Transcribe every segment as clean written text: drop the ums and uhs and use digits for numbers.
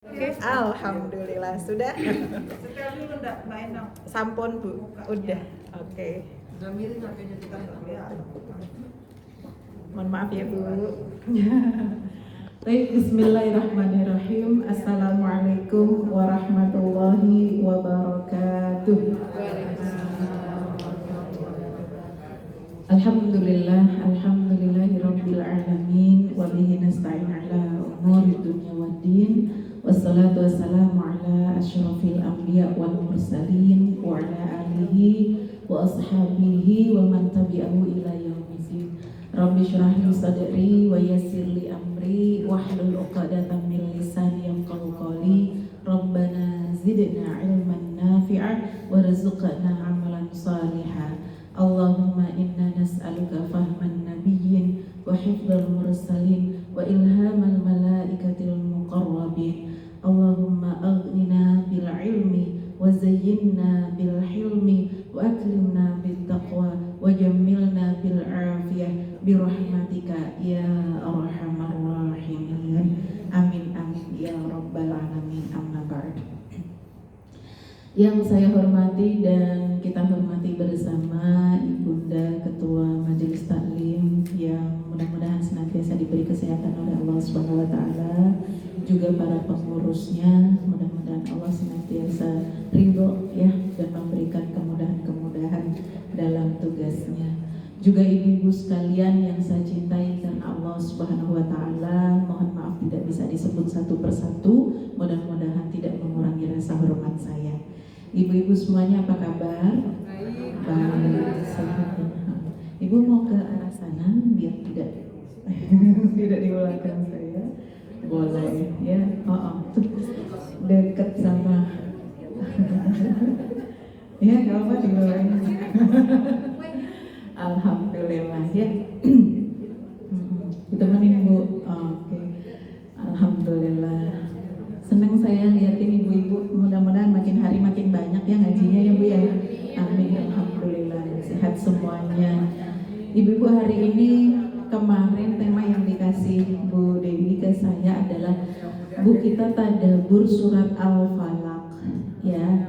Oke, alhamdulillah sudah. Setel dulu enggak Mbak Endang? Sampun Bu, udah. Oke. Udah miring HP-nya kita ya. Mohon maaf ya Bu. Baik, bismillahirrahmanirrahim. Assalamualaikum warahmatullahi wabarakatuh. Alhamdulillahirabbil alamin wa bihi nasta'in ala umuri dunya waddin. Wassalatu wassalamu ala asyrafil anbiya wal mursalin wa ala alihi wa ashabihi wa man tabi'ahu ila yaumiddin. Rabbi shrah li sadri wa yassir li amri wahlul 'uqdatam min lisani yafqahu qawli. Rabbana zidna ilman nafi'a warzuqna amalan shalihan. Allahumma inna nas'aluka fahman nabiyyin wa hifdzal mursalin wa ilhamal malaikatil muqarrabin. Allahumma aghnina bil ilmi wa zayyinna bil hilmi wa akrimna bit taqwa wa jammilna bil afiyah bi rahmatika ya arhamar rahimin. Amin amin ya rabbal alamin. Amma ba'd. Yang saya hormati dan kita hormati bersama Ibunda Ketua Majelis Taklim yang mudah-mudahan senantiasa diberi kesehatan oleh Allah Subhanahu wa taala, juga para pengurusnya, mudah-mudahan Allah senantiasa ridho ya dan memberikan kemudahan-kemudahan dalam tugasnya. Juga ibu-ibu sekalian yang saya cintai karena Allah Subhanahu wa taala, mohon maaf tidak bisa disebut satu persatu, mudah-mudahan tidak mengurangi rasa hormat saya. Ibu-ibu semuanya apa kabar? Baik, sehat. Ibu mau ke arah sana biar tidak tidak di belakang saya. Boleh ya. Dekat sama ya, kalau apa di bawahnya. Alhamdulillah ya. Ditemenin Bu. Oke. Alhamdulillah. Senang saya lihatin ibu-ibu, mudah-mudahan makin hari makin banyak ya ngajinya ya Bu ya. Amin, alhamdulillah, sehat semuanya. Ibu-ibu, hari ini kemarin tema yang dikasih Bu Dewi ke saya adalah Bu, kita tadabbur surat Al-Falaq ya.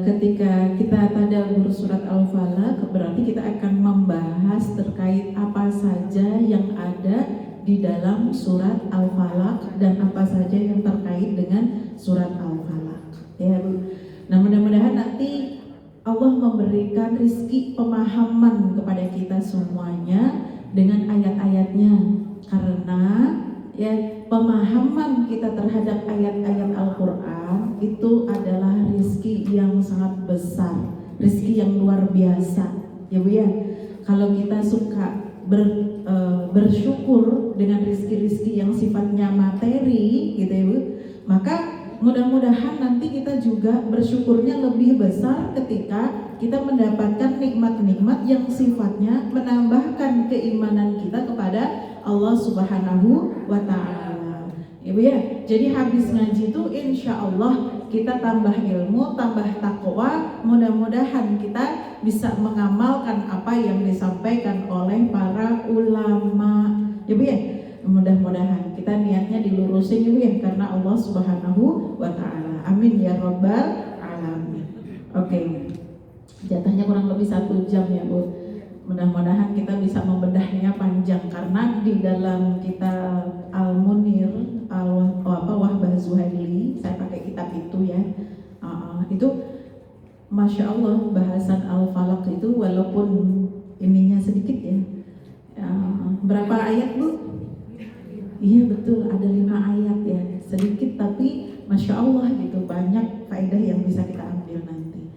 Ketika kita tadabbur surat Al-Falaq, berarti kita akan membahas terkait apa saja yang ada di dalam surat Al-Falaq dan apa saja yang terkait dengan surat Al-Falaq ya Bu. Nah, mudah-mudahan nanti Allah memberikan rizki pemahaman kepada kita semuanya dengan ayat-ayatnya, karena ya pemahaman kita terhadap ayat-ayat Al-Quran itu adalah rizki yang sangat besar, rizki yang luar biasa ya Bu ya. Kalau kita suka bersyukur dengan rizki-rizki yang sifatnya materi gitu ya Bu, maka mudah-mudahan nanti kita juga bersyukurnya lebih besar ketika kita mendapatkan nikmat-nikmat yang sifatnya menambahkan keimanan kita kepada Allah Subhanahu wa ta'ala ya Bu ya. Jadi habis ngaji itu insya Allah kita tambah ilmu, tambah takwa, mudah-mudahan kita bisa mengamalkan apa yang disampaikan oleh para ulama ya Bu ya. Mudah-mudahan kita niatnya dilurusin ya Bu ya, karena Allah Subhanahu wa ta'ala. Amin ya rabbal alamin. Oke, jatahnya kurang lebih 1 jam ya Bu. Mudah-mudahan kita bisa membedahnya panjang, karena di dalam kitab Al-Munir Wahbah Zuhaili, saya pakai kitab itu ya. Itu Masya Allah, bahasan Al-Falaq itu walaupun ininya sedikit ya. Berapa ayat Bu? Iya betul, ada 5 ayat ya, sedikit tapi Masya Allah gitu, banyak faedah yang bisa kita ambil nanti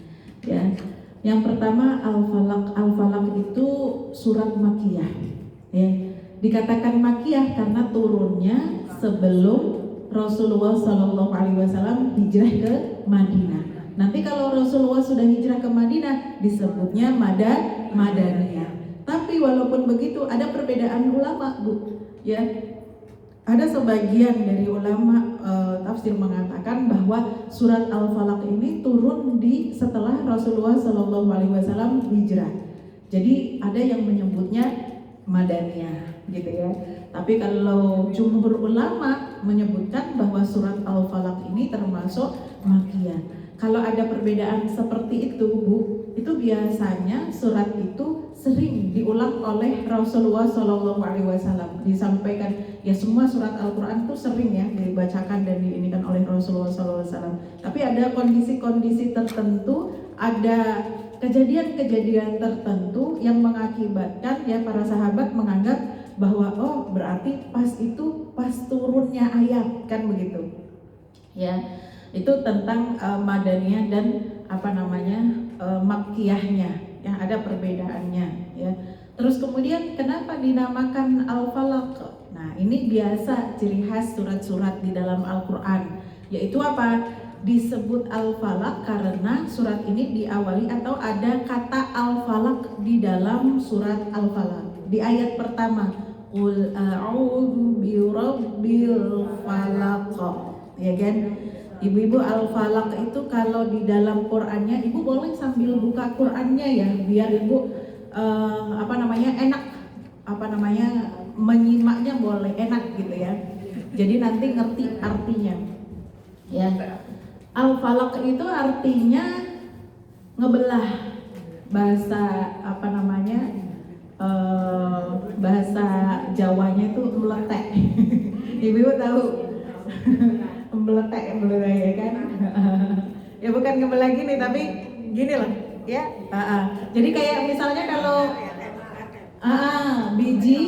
ya. Yang pertama Al-Falaq. Al-Falaq itu surat Makkiyah ya. Dikatakan Makkiyah karena turunnya sebelum Rasulullah SAW hijrah ke Madinah. Nanti kalau Rasulullah sudah hijrah ke Madinah disebutnya Madaniyah. Tapi walaupun begitu ada perbedaan ulama Bu ya. Ada sebagian dari ulama tafsir mengatakan bahwa surat Al-Falaq ini turun setelah Rasulullah SAW hijrah. Jadi ada yang menyebutnya Madaniyah gitu ya. Tapi kalau jumhur ulama menyebutkan bahwa surat Al-Falaq ini termasuk Makkiyah. Kalau ada perbedaan seperti itu, Bu, itu biasanya surat itu sering diulang oleh Rasulullah SAW. Disampaikan, ya semua surat Al-Quran itu sering ya dibacakan dan diinikan oleh Rasulullah SAW. Tapi ada kondisi-kondisi tertentu, ada kejadian-kejadian tertentu yang mengakibatkan ya para sahabat menganggap bahwa oh berarti pas itu pas turunnya ayat, kan begitu ya. Itu tentang Madaniyah dan Makkiyahnya yang ada perbedaannya ya. Terus kemudian kenapa dinamakan Al-Falaq? Nah, ini biasa ciri khas surat-surat di dalam Al-Qur'an, yaitu apa? Disebut Al-Falaq karena surat ini diawali atau ada kata Al-Falaq di dalam surat Al-Falaq. Di ayat pertama, Qul a'udzu birabbil falaq. Ya kan? Ibu-ibu, Al-Falaq itu kalau di dalam Qur'annya, Ibu boleh sambil buka Qur'annya ya, biar Ibu enak, menyimaknya boleh enak gitu ya. Jadi nanti ngerti artinya. Ya. Al-Falaq itu artinya ngebelah, bahasa bahasa Jawanya itu meletek. Ibu tahu meletek ya kan? Ya bukan ngebelah gini tapi gini lah ya. Jadi kayak misalnya kalau biji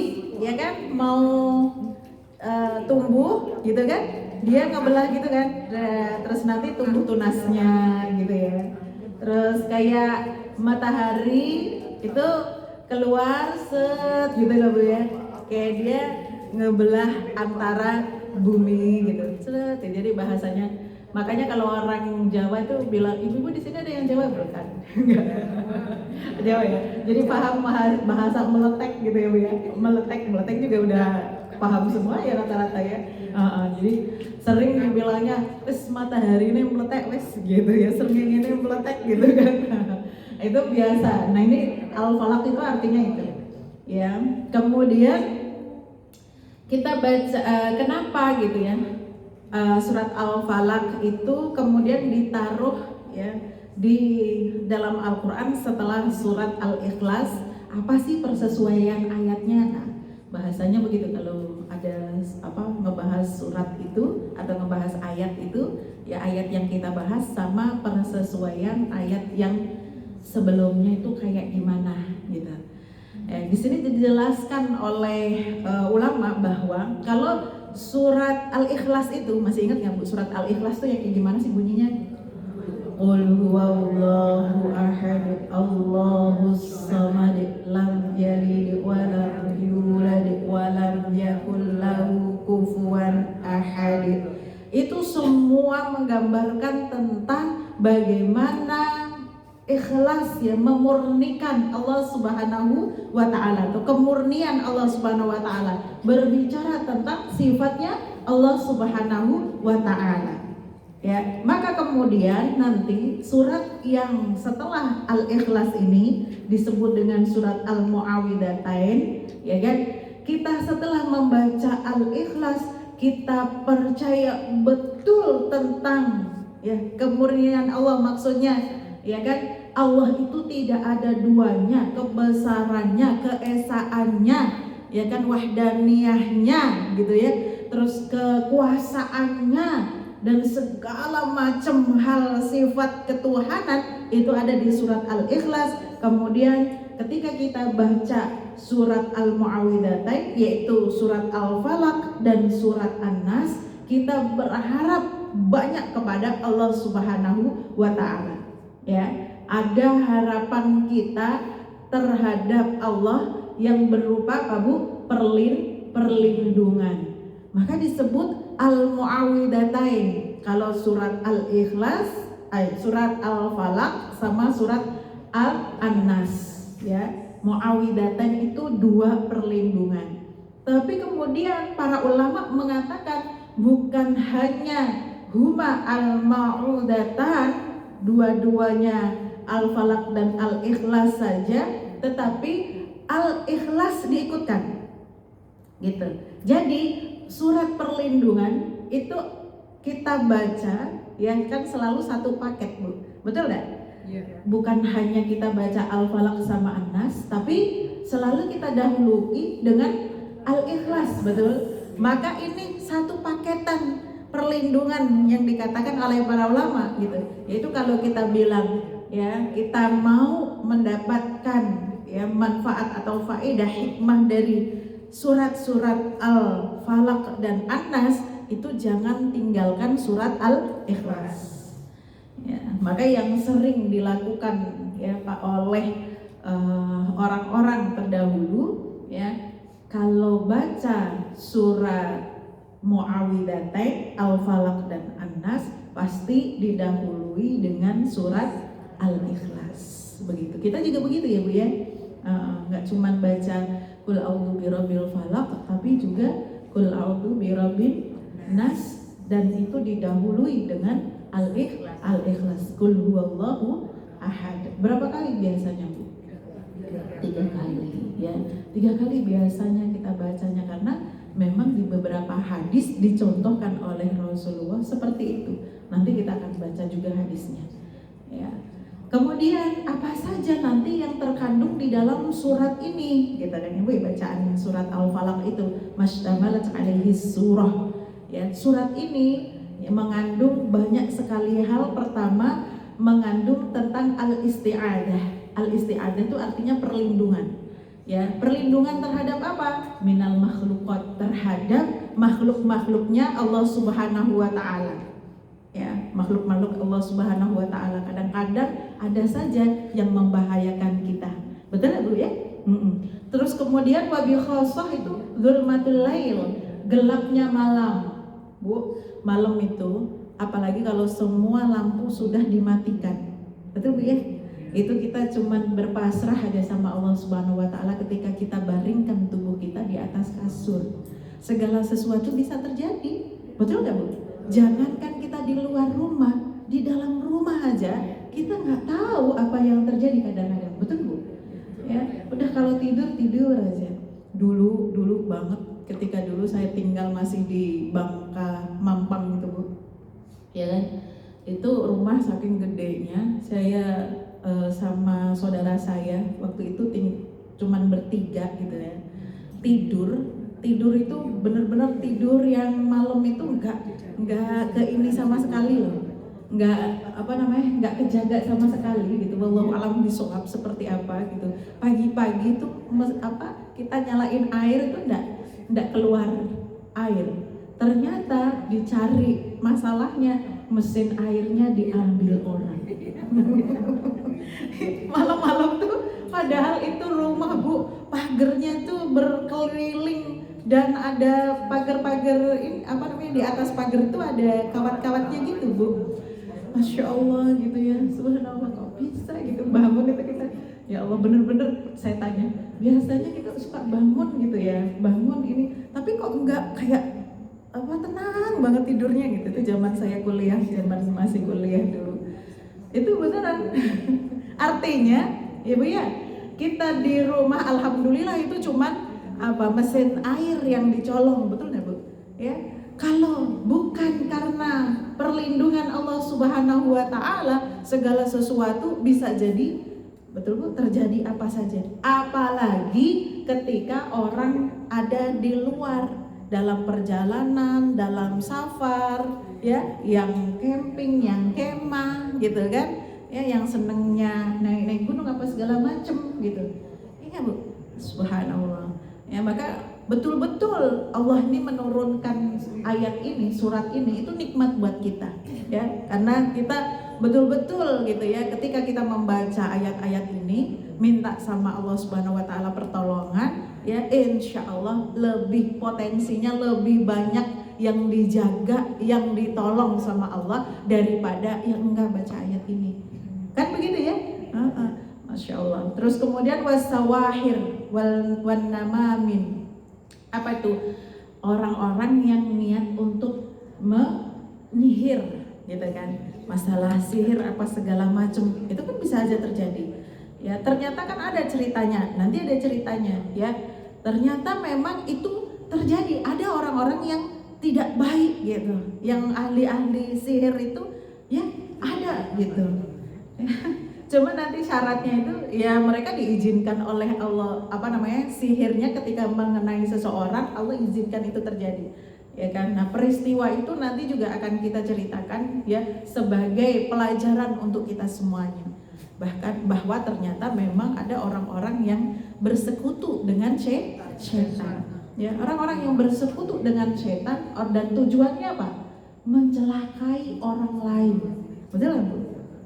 ya kan mau tumbuh gitu kan, dia ngebelah gitu kan, terus nanti tumbuh tunasnya gitu ya. Terus kayak matahari itu keluar set gitu loh Bu ya, kayak dia ngebelah antara bumi gitu. Set, jadi bahasanya, makanya kalau orang Jawa itu bilang, ibu di sini ada yang Jawa bukan? Jawa ya. Jadi paham bahasa meletek gitu ya Bu ya. Meletek juga udah paham semua ya rata-rata ya. Jadi sering dibilangnya wes matahari ini meletek wes gitu ya, sering ini meletek gitu kan. Itu biasa. Nah ini Al-Falaq itu artinya itu ya. Kemudian kita baca kenapa gitu ya, surat Al-Falaq itu kemudian ditaruh ya di dalam Al-Quran setelah surat Al-Ikhlas. Apa sih persesuaian ayatnya? Nah, bahasanya begitu. Kalau ada ngebahas surat itu atau ngebahas ayat itu, ya ayat yang kita bahas sama persesuaian ayat yang sebelumnya itu kayak gimana gitu. Di sini dijelaskan oleh ulama bahwa kalau surat Al-Ikhlas itu, masih ingat nggak Bu, surat Al-Ikhlas itu yang kayak gimana sih bunyinya? Qul huwallahu ahad, Allahus samad, lam yalid wa lam yulad wa lam yakul lahu kufuwan ahad. Itu semua menggambarkan tentang bagaimana ikhlas ya, memurnikan Allah Subhanahu wa ta'ala, atau kemurnian Allah Subhanahu wa ta'ala, berbicara tentang sifatnya Allah Subhanahu wa ta'ala. Ya, maka kemudian nanti surat yang setelah Al-Ikhlas ini disebut dengan surat Al-Mu'awwidhatain, ya kan? Kita setelah membaca Al-Ikhlas, kita percaya betul tentang ya kemurnian Allah, maksudnya ya kan, Allah itu tidak ada duanya, kebesarannya, keesaannya, ya kan, wahdaniyahnya gitu ya, terus kekuasaannya dan segala macam hal sifat ketuhanan itu ada di surat Al-Ikhlas. Kemudian ketika kita baca surat Al-Mu'awwidhatain, yaitu surat Al-Falaq dan surat An-Nas, kita berharap banyak kepada Allah Subhanahu wa ta'ala. Ya, ada harapan kita terhadap Allah yang berupa apa Bu? Perlindungan. Maka disebut Al-Mu'awwidhatain. Kalau surat Al-Ikhlas, surat Al-Falaq sama surat An-Nas ya. Mu'awwidhatain itu dua perlindungan. Tapi kemudian para ulama mengatakan bukan hanya huma al-ma'udatan, dua-duanya Al-Falaq dan Al-Ikhlas saja, tetapi Al-Ikhlas diikutkan gitu. Jadi surat perlindungan itu kita baca ya kan selalu satu paket Bu, betul nggak? Iya. Bukan hanya kita baca Al-Falaq sama An-Nas, tapi selalu kita dahului dengan Al-Ikhlas, betul? Maka ini satu paketan perlindungan yang dikatakan oleh para ulama gitu. Yaitu kalau kita bilang ya kita mau mendapatkan ya manfaat atau faedah hikmah dari surat-surat Al-Falaq dan An-Nas, itu jangan tinggalkan surat Al-Ikhlas. Ya, maka yang sering dilakukan ya Pak oleh orang-orang terdahulu ya, kalau baca surat Muawwidzatain, Al-Falaq dan An-Nas pasti didahului dengan surat Al-Ikhlas. Begitu. Kita juga begitu ya Bu ya. Nggak cuman baca Qul a'udzu birabbil falaq, tapi juga Qul a'udzu birabbin nas, dan itu didahului dengan Al-Ikhlas. Qul huwallahu ahad. Berapa kali biasanya Bu? 3 kali ya. 3 kali biasanya kita bacanya, karena memang di beberapa hadis dicontohkan oleh Rasulullah seperti itu. Nanti kita akan baca juga hadisnya ya. Kemudian apa saja nanti yang terkandung di dalam surat ini? Kita kan Ibu bacaan surat Al-Falaq itu mashtamalat alaihi surah. Ya, surat ini mengandung banyak sekali hal. Pertama, mengandung tentang al-isti'adah. Al-isti'adah itu artinya perlindungan. Ya, perlindungan terhadap apa? Minal makhluqat, terhadap makhluk-makhluknya Allah Subhanahu wa taala. Ya, makhluk-makhluk Allah Subhanahu wa taala kadang-kadang ada saja yang membahayakan kita. Betul ya Bu ya? Terus kemudian wabi khosah itu zulmatul lail, gelapnya malam. Bu, malam itu apalagi kalau semua lampu sudah dimatikan. Betul Bu ya? Itu kita cuman berpasrah aja sama Allah Subhanahu wa taala ketika kita baringkan tubuh kita di atas kasur. Segala sesuatu bisa terjadi. Betul nggak Bu? Jangankan kita di luar rumah, di dalam rumah aja kita nggak tahu apa yang terjadi kadang-kadang. Betul Bu? Ya, udah kalau tidur aja. Dulu banget ketika dulu saya tinggal masih di Bangka Mampang gitu Bu. Ya kan? Itu rumah saking gedenya, saya sama saudara saya waktu itu cuman bertiga gitu ya. Tidur itu benar-benar tidur yang malam itu nggak ke ini sama sekali loh, nggak kejaga sama sekali gitu. Wallahu alam bishawab seperti apa gitu. Pagi-pagi tuh kita nyalain air itu nggak keluar air. Ternyata dicari masalahnya, mesin airnya diambil orang. Malam-malam tuh, padahal itu rumah Bu, pagernya tuh berkeliling dan ada pagar-pagar ini di atas pagar tuh ada kawat-kawatnya gitu Bu. Masya Allah gitu ya, subhanallah kok bisa gitu bangun itu kita. Ya Allah, bener-bener saya tanya, biasanya kita suka bangun gitu ya, bangun ini, tapi kok enggak kayak tenang banget tidurnya gitu. Itu zaman saya kuliah, zaman masih kuliah dulu. Itu beneran. Artinya, ya Bu ya, kita di rumah alhamdulillah itu cuman mesin air yang dicolong, betul nggak Bu? Ya, kalau bukan karena perlindungan Allah Subhanahu wa taala, segala sesuatu bisa jadi, betul Bu, terjadi apa saja. Apalagi ketika orang ada di luar, dalam perjalanan, dalam safar, ya, yang camping, yang kemah, gitu kan, ya, yang senengnya naik gunung apa segala macem, gitu. Iya Bu, subhanallah. Ya, maka betul-betul Allah ini menurunkan ayat ini, surat ini, itu nikmat buat kita, ya, karena kita betul-betul gitu ya, ketika kita membaca ayat-ayat ini, minta sama Allah Subhanahu wa taala pertolongan, ya, insya Allah lebih potensinya lebih banyak yang dijaga, yang ditolong sama Allah daripada yang enggak baca ayat ini. Kan begitu ya? Masya Allah. Terus kemudian wasawahir wan namamin. Apa itu? Orang-orang yang niat untuk menyihir, gitu kan? Masalah sihir apa segala macam, itu kan bisa aja terjadi. Ya, ternyata kan ada ceritanya. Nanti ada ceritanya, ya. Ternyata memang itu terjadi. Ada orang-orang yang tidak baik gitu. Yang ahli-ahli sihir itu ya ada gitu. Cuma nanti syaratnya itu ya mereka diizinkan oleh Allah, sihirnya ketika mengenai seseorang Allah izinkan itu terjadi, ya kan. Nah peristiwa itu nanti juga akan kita ceritakan ya sebagai pelajaran untuk kita semuanya. Bahkan bahwa ternyata memang ada orang-orang yang bersekutu dengan setan. Ya, orang-orang yang bersekutu dengan setan dan tujuannya apa? Mencelakai orang lain. Betul kan, Bu?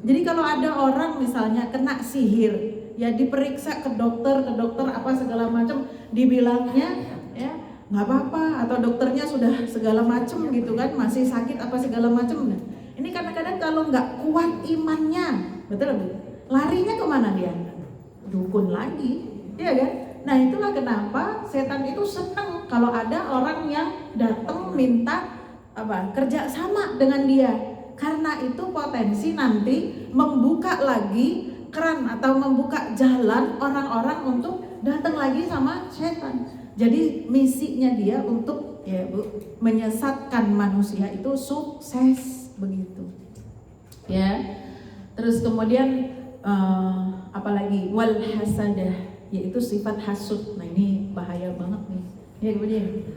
Jadi kalau ada orang misalnya kena sihir, ya diperiksa ke dokter apa segala macam, dibilangnya ya nggak apa-apa, atau dokternya sudah segala macam gitu kan, masih sakit apa segala macam. Nah, ini kadang-kadang kalau nggak kuat imannya, betul Bu? Larinya kemana dia? Dukun lagi, ya kan? Nah itulah kenapa setan itu senang kalau ada orang yang datang minta kerja sama dengan dia. Karena itu potensi nanti membuka lagi keran atau membuka jalan orang-orang untuk datang lagi sama setan. Jadi misinya dia untuk ya Bu, menyesatkan manusia itu sukses begitu. Ya. Terus kemudian apalagi wal hasadah, yaitu sifat hasud. Nah ini bahaya banget nih. Ya kemudian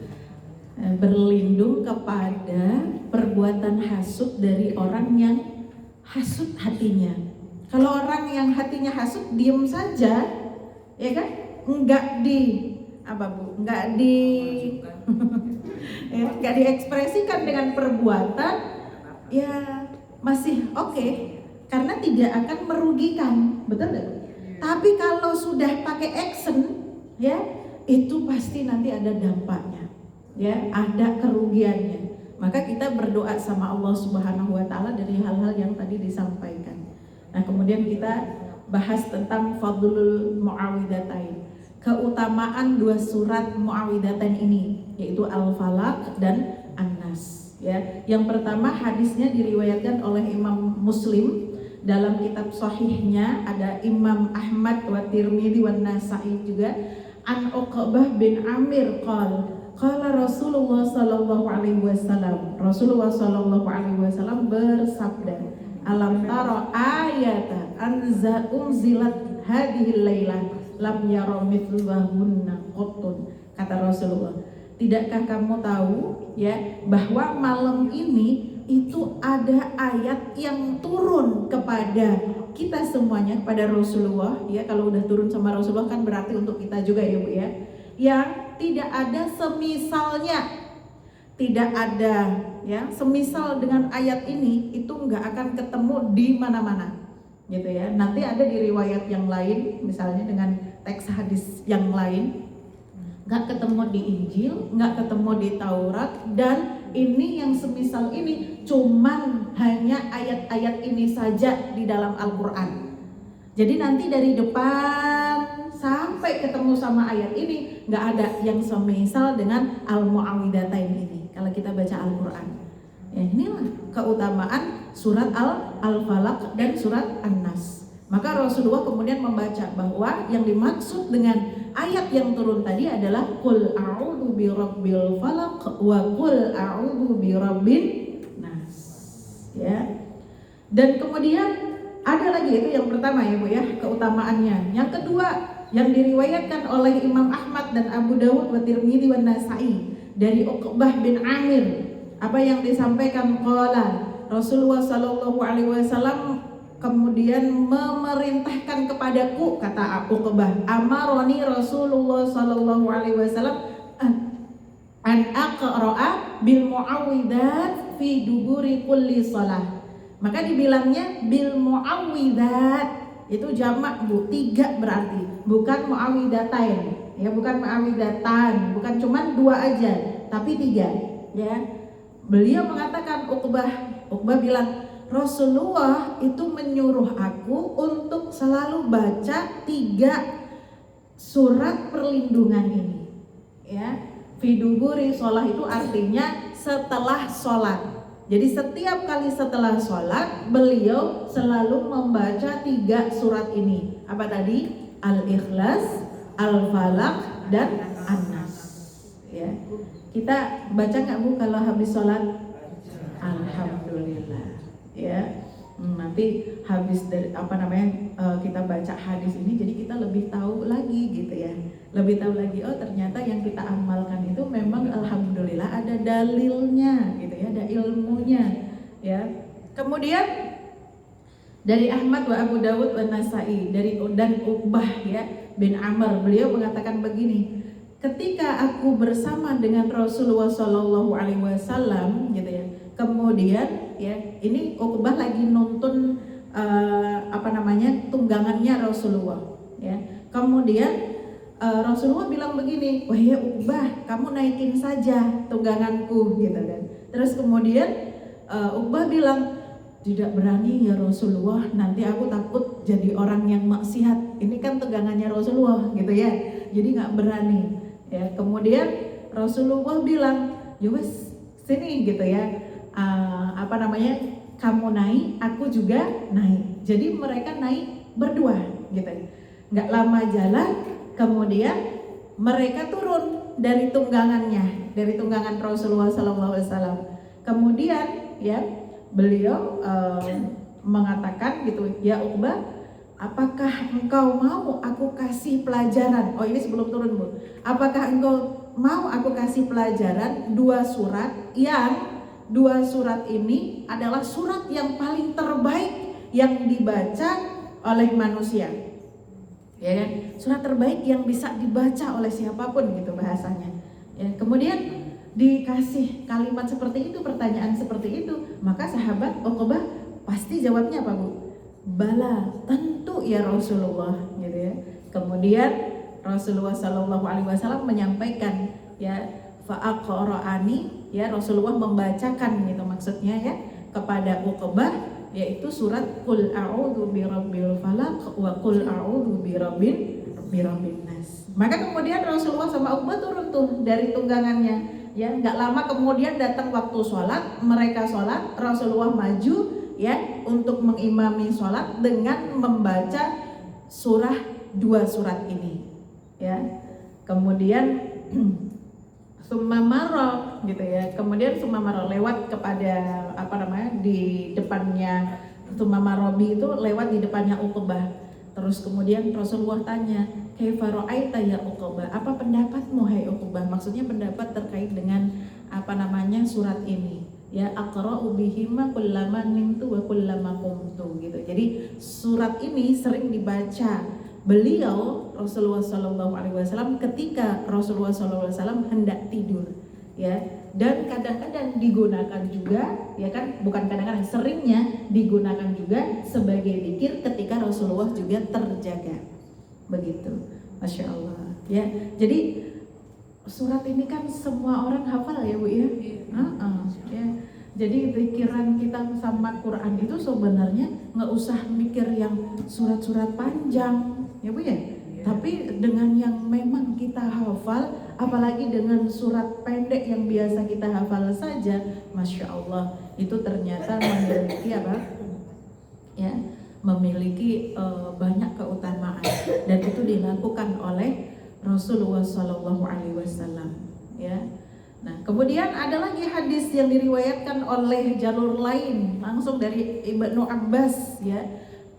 berlindung kepada perbuatan hasud dari orang yang hasud hatinya. Kalau orang yang hatinya hasud diam saja, ya kan, enggak diekspresikan dengan perbuatan, ya masih oke, karena tidak akan merugikan, betul nggak? Tapi kalau sudah pakai action, ya itu pasti nanti ada dampaknya. Ya, ada kerugiannya. Maka kita berdoa sama Allah Subhanahu wa taala dari hal-hal yang tadi disampaikan. Nah, kemudian kita bahas tentang fadlul muawwidhatain. Keutamaan dua surat muawwidhatain ini, yaitu Al-Falaq dan An-Nas, ya. Yang pertama hadisnya diriwayatkan oleh Imam Muslim dalam kitab sahihnya, ada Imam Ahmad wa Tirmidzi wa Nasa'i juga, an Uqbah bin Amir Qala Rasulullah sallallahu alaihi wasallam. Rasulullah sallallahu alaihi wasallam bersabda, "Alam tara ayata unzilat hadhil lailah lam yara mithlahunna qattun." Kata Rasulullah, "Tidakkah kamu tahu ya bahwa malam ini itu ada ayat yang turun kepada kita semuanya, kepada Rasulullah ya. Kalau udah turun sama Rasulullah kan berarti untuk kita juga ya Bu ya. Yang tidak ada semisalnya, tidak ada ya semisal dengan ayat ini, itu nggak akan ketemu di mana-mana gitu ya. Nanti ada di riwayat yang lain, misalnya dengan teks hadis yang lain, nggak ketemu di Injil, nggak ketemu di Taurat, dan ini yang semisal ini cuman hanya ayat-ayat ini saja di dalam Al-Quran. Jadi nanti dari depan sampai ketemu sama ayat ini nggak ada yang semisal dengan Al-Muawwidhatain ini kalau kita baca Al-Quran. Ya, inilah keutamaan surat Al-Falaq dan surat An-Nas. Maka Rasulullah kemudian membaca bahwa yang dimaksud dengan ayat yang turun tadi adalah qul a'udzu birabbil falaq wa qul a'udzu birabbin nas. Ya. Dan kemudian ada lagi, itu yang pertama ya Bu ya, keutamaannya. Yang kedua yang diriwayatkan oleh Imam Ahmad dan Abu Dawud wa Tirmidzi wa Nasa'i dari Uqbah bin Amir, apa yang disampaikan, qala Rasulullah sallallahu alaihi wasallam kemudian memerintahkan kepadaku, kata Uqbah, amaroni Rasulullah sallallahu alaihi wasallam an aqra'a bil muawwidzat fi duburi kulli shalah. Maka dibilangnya bil muawwidzat, itu jamak Bu, 3 berarti, bukan muawwidhatain ya, bukan muawwidhatan, bukan cuman 2 aja tapi 3 ya. Beliau mengatakan, Uqbah bilang, Rasulullah itu menyuruh aku untuk selalu baca 3 surat perlindungan ini ya. Fiduburi sholah itu artinya setelah sholat. Jadi setiap kali setelah sholat beliau selalu membaca 3 surat ini. Apa tadi? Al-Ikhlas, Al-Falaq, dan An-Nas ya. Kita baca nggak Bu kalau habis sholat? Alhamdulillah. Ya, nanti habis dari kita baca hadis ini, jadi kita lebih tahu lagi gitu ya. Lebih tahu lagi, oh ternyata yang kita amalkan itu memang alhamdulillah ada dalilnya gitu ya, ada ilmunya ya. Kemudian dari Ahmad wa Abu Dawud wa Nasai dan Uqbah ya bin Amr, beliau mengatakan begini, ketika aku bersama dengan Rasulullah Shallallahu Alaihi Wasallam gitu ya, kemudian ya ini Uqbah lagi nuntun tunggangannya Rasulullah ya, kemudian Rasulullah bilang begini, wahai Uqbah, kamu naikin saja tungganganku gitu kan. Terus kemudian Uqbah bilang, tidak berani ya Rasulullah, nanti aku takut jadi orang yang maksiat. Ini kan tunggangannya Rasulullah gitu ya, jadi nggak berani ya. Kemudian Rasulullah bilang, ya wes sini gitu ya, kamu naik, aku juga naik. Jadi mereka naik berdua gitu. Nggak lama jalan, kemudian mereka turun dari tunggangannya, dari tunggangan Rasulullah SAW. Kemudian ya beliau mengatakan gitu, ya Uqbah, apakah engkau mau aku kasih pelajaran? Oh ini sebelum turun Bu. Apakah engkau mau aku kasih pelajaran dua surat ini adalah surat yang paling terbaik yang dibaca oleh manusia, ya kan? Surat terbaik yang bisa dibaca oleh siapapun gitu bahasanya. Ya, kemudian dikasih kalimat seperti itu, pertanyaan seperti itu, maka sahabat Uqbah pasti jawabnya apa Bu? Bala, tentu ya Rasulullah gitu ya. Kemudian Rasulullah Shallallahu Alaihi Wasallam menyampaikan ya, fa'aqra'ani, ya Rasulullah membacakan gitu maksudnya ya kepada Uqbah, yaitu surat Qul a'udzu birabbil falaq wa Qul a'udzu birabbin nas. Maka kemudian Rasulullah sama Uqbah turun tuh dari tunggangannya. Ya, nggak lama kemudian datang waktu sholat, mereka sholat, Rasulullah maju ya untuk mengimami sholat dengan membaca dua surat ini ya. Kemudian sumamaro gitu ya, kemudian sumamaro lewat kepada di depannya, sumamarobi itu lewat di depannya Uqbah. Terus kemudian Rasulullah tanya, kaifa ra'aita ya Uqbah, apa pendapatmu hai Uqbah? Maksudnya pendapat terkait dengan surat ini ya, aqra'u bihima kullama nimtu wa kullama qumtu gitu. Jadi surat ini sering dibaca beliau Rasulullah Shallallahu Alaihi Wasallam ketika Rasulullah Shallallahu Alaihi Wasallam hendak tidur ya, dan kadang-kadang digunakan juga ya kan, bukan kadang-kadang, seringnya digunakan juga sebagai zikir ketika Rasulullah juga terjaga begitu. Masya Allah ya. Jadi surat ini kan semua orang hafal ya Bu ya. Ya. Jadi pikiran kita sama Quran itu sebenarnya nggak usah mikir yang surat-surat panjang ya Bu ya. Tapi dengan yang memang kita hafal, apalagi dengan surat pendek yang biasa kita hafal saja, Masya Allah, itu ternyata memiliki ya, memiliki banyak keutamaan, dan itu dilakukan oleh Rasulullah Shallallahu Alaihi Wasallam ya. Nah kemudian ada lagi hadis yang diriwayatkan oleh jalur lain langsung dari Ibnu Abbas ya.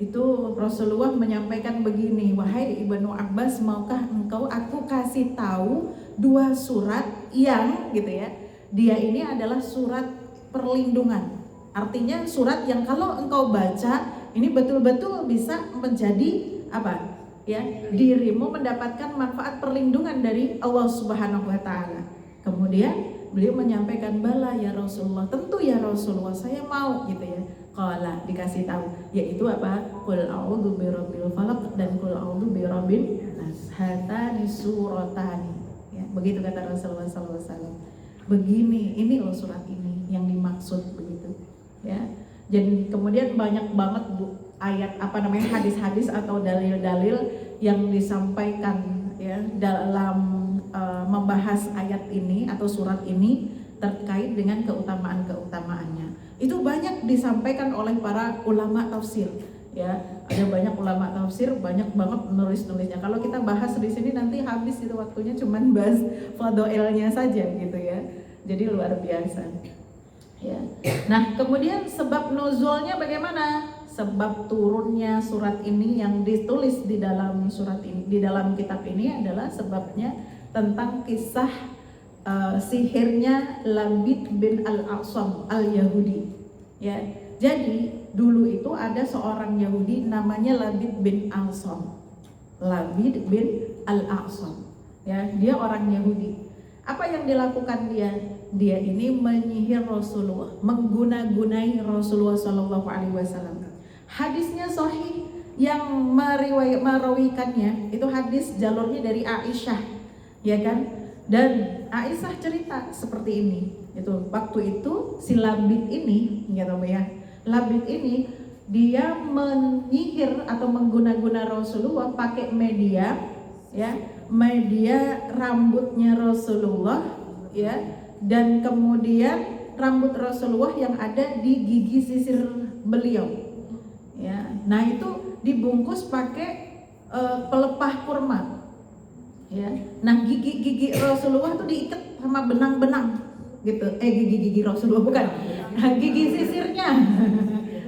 Itu Rasulullah menyampaikan begini, wahai Ibnu Abbas, maukah engkau aku kasih tahu dua surat yang gitu ya, dia ini adalah surat perlindungan. Artinya surat yang kalau engkau baca ini betul-betul bisa menjadi apa ya, dirimu mendapatkan manfaat perlindungan dari Allah Subhanahu wa taala. Kemudian beliau menyampaikan, bala ya Rasulullah, tentu ya Rasulullah, saya mau gitu ya. Qala, dikasih tahu, yaitu apa? Qul a'udzu birabbil falaq dan qul a'udzu birabbin nas. Hatani suratani. Ya, begitu kata Rasulullah SAW. Begini, ini loh surat ini yang dimaksud begitu. Ya. Dan kemudian banyak banget Bu ayat hadis-hadis atau dalil-dalil yang disampaikan ya dalam membahas ayat ini atau surat ini terkait dengan keutamaan-keutamaannya. Itu banyak disampaikan oleh para ulama tafsir ya. Ada banyak ulama tafsir, banyak banget nulis-nulisnya. Kalau kita bahas di sini nanti habis itu waktunya, cuman bahas fadhailnya saja gitu ya. Jadi luar biasa. Ya. Nah, kemudian sebab nuzulnya bagaimana? Sebab turunnya surat ini yang ditulis di dalam surat ini, di dalam kitab ini adalah sebabnya tentang kisah sihirnya Labid bin Al-A'sam Al-Yahudi. Ya. Jadi dulu itu ada seorang Yahudi namanya Labid bin Al-A'sam. Labid bin Al-A'sam. Ya, dia orang Yahudi. Apa yang dilakukan dia? Dia ini menyihir Rasulullah, mengguna-gunai Rasulullah Shallallahu Alaihi Wasallam. Hadisnya sahih, yang merawikannya itu hadis jalurnya dari Aisyah, ya kan? Dan Aisyah cerita seperti ini. Itu waktu itu si Labid ini, ya Labid ini dia menyihir atau mengguna-guna Rasulullah pakai media, ya, media rambutnya Rasulullah, ya, dan kemudian rambut Rasulullah yang ada di gigi sisir beliau. Ya, nah itu dibungkus pakai pelepah kurma. Ya, nah gigi Rasulullah tuh diikat sama benang-benang, gitu. Gigi Rasulullah bukan, gigi sisirnya.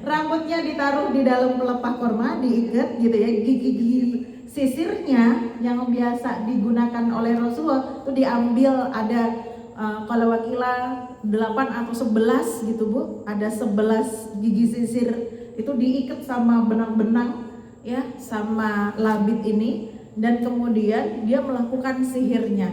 Rambutnya ditaruh di dalam pelepah kurma, diikat, gitu ya. Gigi sisirnya yang biasa digunakan oleh Rasulullah itu diambil, ada kalau wakilah 8 atau 11 gitu Bu, ada 11 gigi sisir itu diikat sama benang-benang, ya, sama Labid ini, dan kemudian dia melakukan sihirnya,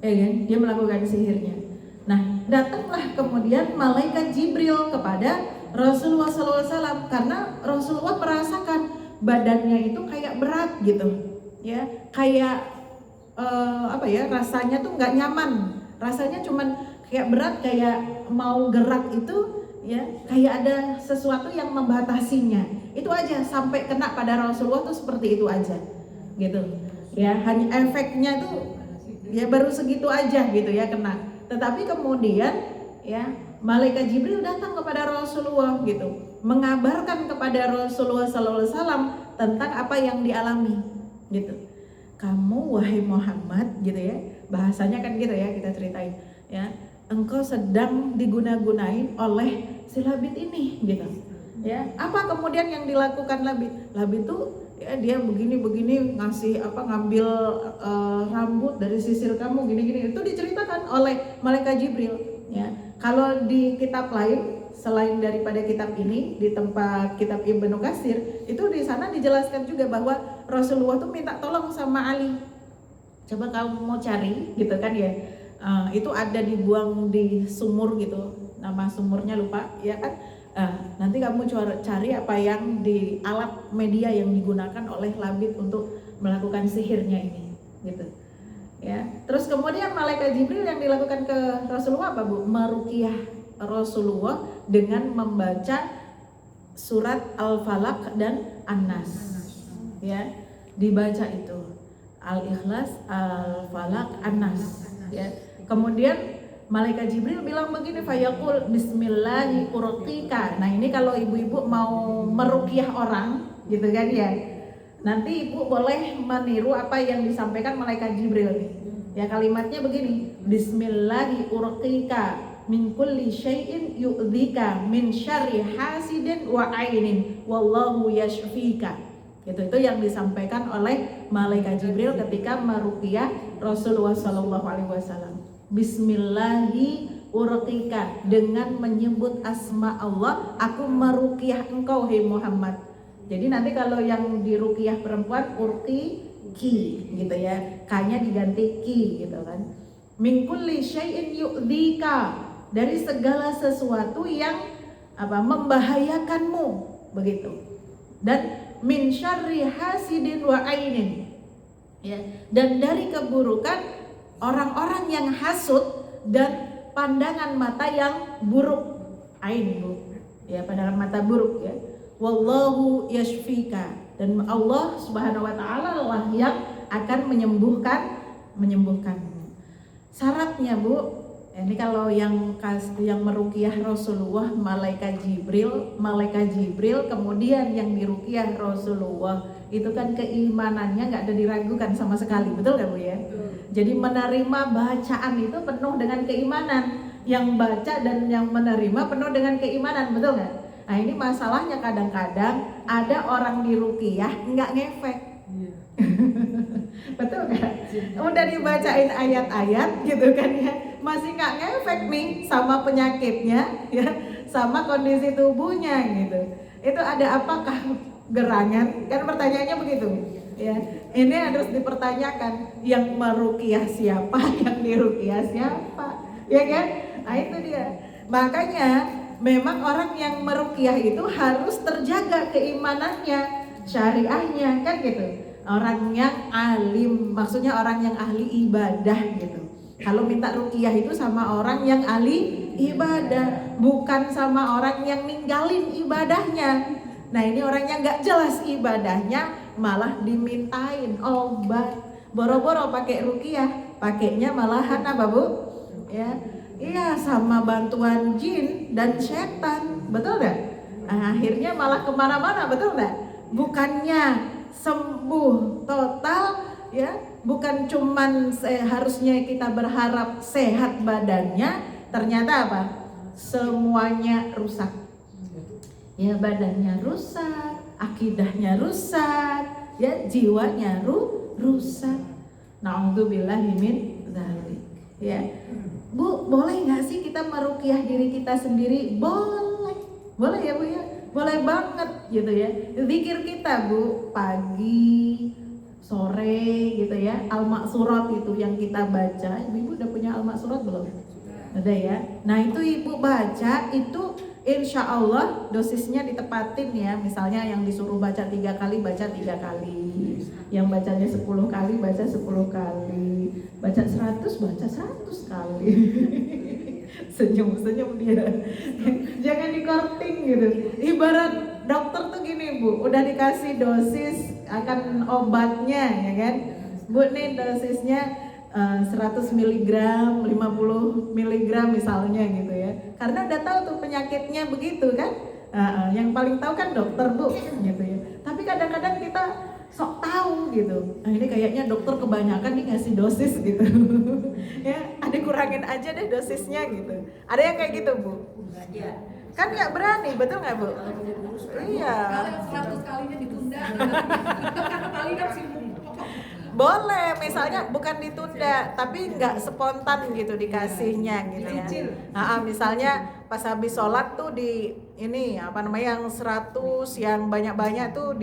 ya kan? Dia melakukan sihirnya. Nah, datanglah kemudian malaikat Jibril kepada Rasulullah SAW karena Rasulullah merasakan badannya itu kayak berat gitu, ya, kayak rasanya tuh nggak nyaman, rasanya cuman kayak berat, kayak mau gerak itu, ya, kayak ada sesuatu yang membatasinya. Itu aja, sampai kena pada Rasulullah tuh seperti itu aja, gitu, ya. Hanya efeknya tuh ya baru segitu aja gitu ya, kena. Tetapi kemudian ya malaikat Jibril datang kepada Rasulullah gitu, mengabarkan kepada Rasulullah SAW tentang apa yang dialami gitu. Kamu wahai Muhammad gitu ya, bahasanya kan gitu ya, kita ceritain ya, engkau sedang diguna-gunain oleh si Labid ini gitu ya. Apa kemudian yang dilakukan Labid? Labid tuh ya, dia begini ngasih ngambil rambut dari sisir kamu gini, itu diceritakan oleh malaikat Jibril ya. Kalau di kitab lain selain daripada kitab ini, di tempat kitab Ibnu Katsir, itu di sana dijelaskan juga bahwa Rasulullah tuh minta tolong sama Ali. Coba kamu mau cari gitu kan ya. Itu ada dibuang di sumur gitu. Nama sumurnya lupa ya kan. Nanti kamu cari apa yang di alat media yang digunakan oleh Labid untuk melakukan sihirnya ini gitu. Ya. Terus kemudian malaikat Jibril yang dilakukan ke Rasulullah apa Bu? Meruqyah Rasulullah dengan membaca surat Al-Falaq dan An-Nas. Ya, dibaca itu Al-Ikhlas, Al-Falaq, An-Nas. Ya. Kemudian malaikat Jibril bilang begini, fayaqul bismillahi urqika. Nah, ini kalau ibu-ibu mau meruqyah orang gitu kan ya. Nanti ibu boleh meniru apa yang disampaikan malaikat Jibril nih. Ya, kalimatnya begini, bismillahi urqika min kulli syai'in yu'dzika min syarri hasidin wa ainin wallahu yashfika. Itu yang disampaikan oleh malaikat Jibril ketika meruqyah Rasulullah sallallahu alaihi wasallam. Bismillahi urqika, dengan menyebut asma Allah aku meruqyah engkau hai Muhammad. Jadi nanti kalau yang diruqyah perempuan urqi ki gitu ya, k-nya diganti ki gitu kan. Min kulli syai'in yu'dzika, dari segala sesuatu yang membahayakanmu begitu. Dan min syarri hasidin wa ainin, ya, dan dari keburukan orang-orang yang hasud dan pandangan mata yang buruk, ain Bu, ya, pandangan mata buruk ya. Wallahu yashfika, dan Allah Subhanahu wa taala lah yang akan menyembuhkanmu. Syaratnya Bu, Ini kalau yang meruqyah Rasulullah malaikat Jibril, kemudian yang diruqyah Rasulullah itu kan keimanannya nggak ada diragukan sama sekali, betul nggak Bu ya? Jadi menerima bacaan itu penuh dengan keimanan, yang baca dan yang menerima penuh dengan keimanan, betul nggak? Nah ini masalahnya kadang-kadang ada orang diruqyah nggak ngefek. Betul kan? Udah dibacain ayat-ayat gitu kan ya, masih nggak ngefek nih sama penyakitnya ya, sama kondisi tubuhnya gitu. Itu ada apakah gerangan? Kan pertanyaannya begitu ya. Ini harus dipertanyakan, yang meruqyah siapa, yang diruqyah siapa, ya kan? Nah itu dia. Makanya memang orang yang meruqyah itu harus terjaga keimanannya, syariahnya kan gitu. Orang yang alim, maksudnya orang yang ahli ibadah gitu. Kalau minta ruqyah itu sama orang yang ahli ibadah, bukan sama orang yang ninggalin ibadahnya. Nah ini orang yang nggak jelas ibadahnya, malah dimintain obat. Boro-boro pakai ruqyah, pakainya malahan apa Bu? Ya, iya sama bantuan jin dan setan, betul nggak? Nah, akhirnya malah kemana-mana, betul nggak? Bukannya sembuh total ya, bukan cuman harusnya kita berharap sehat badannya, ternyata apa? Semuanya rusak ya, badannya rusak, akidahnya rusak ya, jiwanya rusak. Na'udzubillahi min dzalik ya. Bu, boleh nggak sih kita meruqyah diri kita sendiri? Boleh ya Bu ya, boleh banget gitu ya. Zikir kita Bu, pagi, sore gitu ya, Al-Ma'surat itu yang kita baca. Ibu udah punya Al-Ma'surat belum? Ada ya. Nah itu Ibu baca, itu insya Allah dosisnya ditepatin ya. Misalnya yang disuruh baca 3 kali, baca 3 kali. Yang bacanya 10 kali, baca 10 kali. Baca 100, baca 100 kali. Senyum dia. Jangan dikorting gitu. Ibarat dokter tuh gini Bu, udah dikasih dosis akan obatnya ya kan. Bu nih dosisnya 100 mg, 50 mg misalnya gitu ya. Karena udah tahu tuh penyakitnya begitu kan. Yang paling tahu kan dokter Bu gitu ya. Tapi kadang-kadang kita sok tahu gitu. Nah ini kayaknya dokter kebanyakan nih ngasih dosis gitu. Ya, ada kurangin aja deh dosisnya gitu. Ada yang kayak gitu Bu? Kan nggak berani, betul nggak Bu? Iya. Kalau 100 kalinya ditunda, kali kan sibuk. Boleh, misalnya bukan ditunda, tapi nggak spontan gitu dikasihnya gitu ya. Misalnya pas habis sholat tuh di ini apa namanya yang 100 yang banyak-banyak tuh